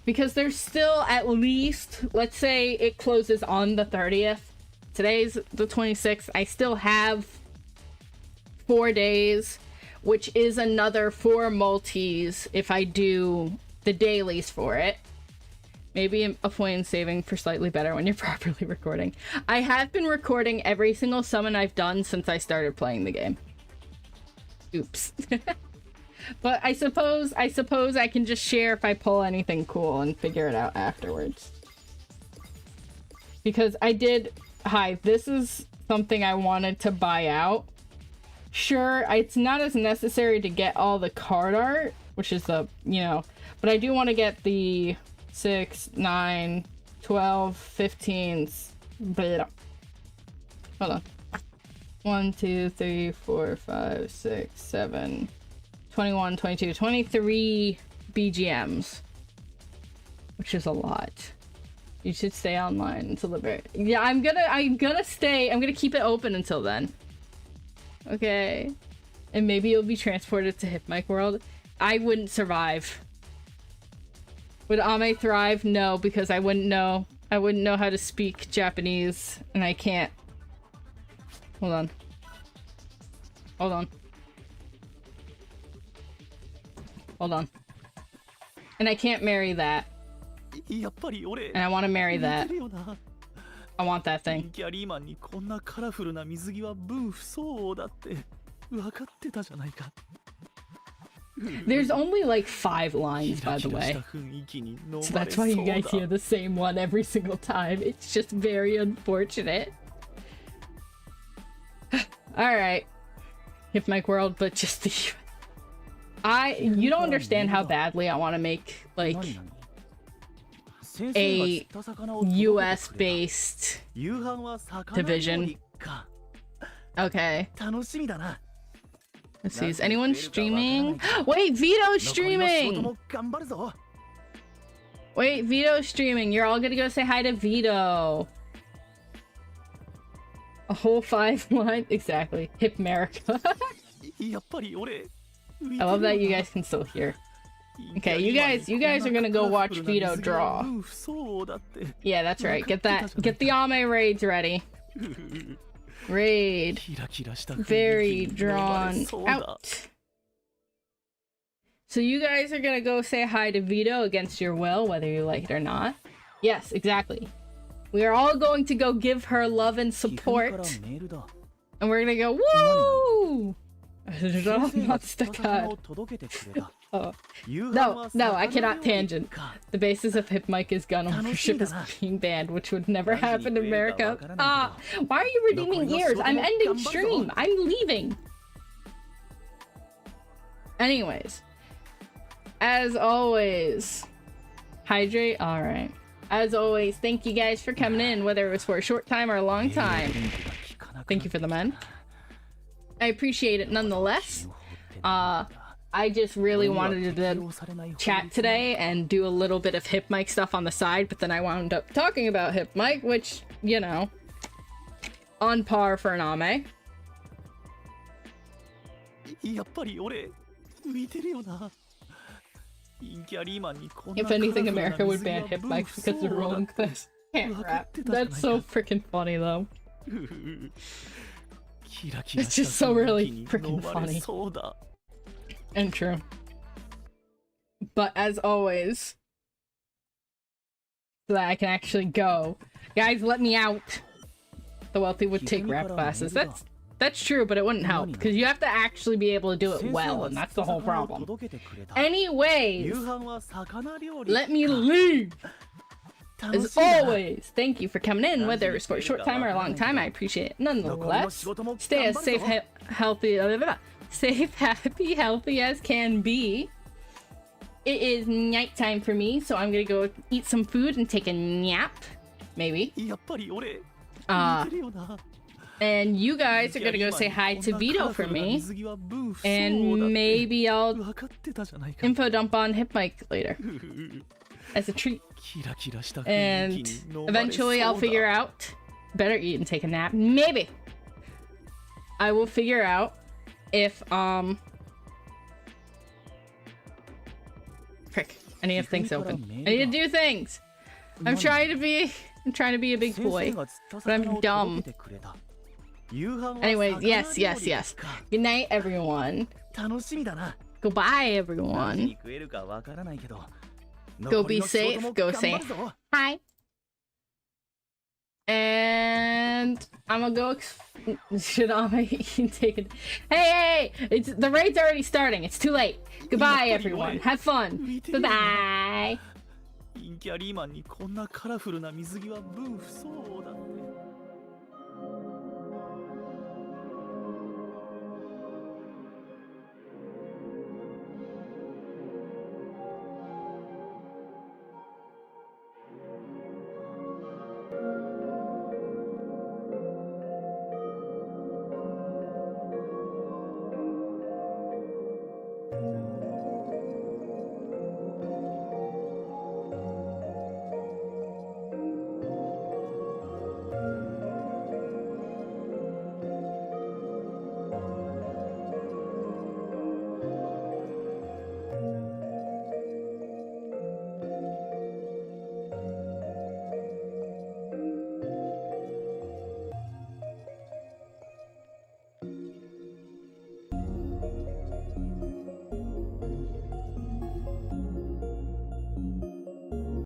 Speaker 1: Because there's still at least, let's say it closes on the 30th. Today's the 26th. I still have 4 days, which is another 4 multis if I do the dailies for it. Maybe a point in saving for slightly better when you're properly recording. I have been recording every single summon I've done since I started playing the game. Oops. But I suppose I can just share if I pull anything cool and figure it out afterwards. Because I did... Hi, this is something I wanted to buy out. Sure, it's not as necessary to get all the card art, which is the, you know... But I do want to get the 6, 9, 12, 15... Hold on. 1, 2, 3, 4, 5, 6, 7... 21, 22, 23 BGMs. Which is a lot. You should stay online until the very... Yeah, I'm gonna stay. I'm gonna keep it open until then. Okay. And maybe you'll be transported to Hypmic World. I wouldn't survive. Would Ame thrive? No, because I wouldn't know. I wouldn't know how to speak Japanese, and I can't. Hold on. Hold on. Hold on. And I can't marry that. And I want to marry that. I want that thing. There's only like 5 lines, by the way. So that's why you guys hear the same one every single time. It's just very unfortunate. Alright. Hypmic World, but just the... You don't understand how badly I want to make, like, a US-based division. Okay. Let's see, is anyone streaming? Wait, Vito's streaming! Wait, Vito's streaming. You're all gonna go say hi to Vito. A whole 5 line? Exactly. Hipmerica. I love that you guys can still hear. Okay, you guys are gonna go watch Vito draw. Yeah, that's right. Get the Ame raids ready. Raid. Very drawn out. So you guys are gonna go say hi to Vito against your will, whether you like it or not. Yes, exactly. We are all going to go give her love and support. And we're gonna go, woo! Oh. No, I cannot tangent. The basis of Hypmic is gun ownership is being banned, which would never happen in America. Why are you redeeming ears? I'm ending stream. I'm leaving. Anyways. As always. Hydrate? Alright. As always, thank you guys for coming in, whether it was for a short time or a long time. Thank you for the men. I appreciate it nonetheless. I just really wanted to chat today and do a little bit of Hypmic stuff on the side, but then I wound up talking about Hypmic, which, you know, on par for an Ame. If anything, America would ban Hypmic because they're rolling clips. Can't rap. That's so freaking funny, though. It's just so really freaking funny. And true. But as always, so that I can actually go. Guys, let me out. The wealthy would take rap classes. That's true, but it wouldn't help, because you have to actually be able to do it well, and that's the whole problem. Anyways, let me leave. As always, thank you for coming in, whether it's for a short time or a long time. I appreciate it. Nonetheless, stay as safe, healthy, safe, happy, healthy as can be. It is nighttime for me, so I'm gonna go eat some food and take a nap. Maybe. And you guys are gonna go say hi to Vito for me. And maybe I'll info dump on Hip Mike later. As a treat. And eventually I'll figure out. Better eat and take a nap. Maybe. I will figure out if, frick. I need to have things open. I need to do things! I'm trying to be a big boy. But I'm dumb. Anyways, yes. Good night, everyone. Goodbye, everyone. Go be safe. Go say hi. And I'm gonna go shit on my take it. Hey! It's the raid's already starting. It's too late. Goodbye, everyone. Have fun. Bye-bye.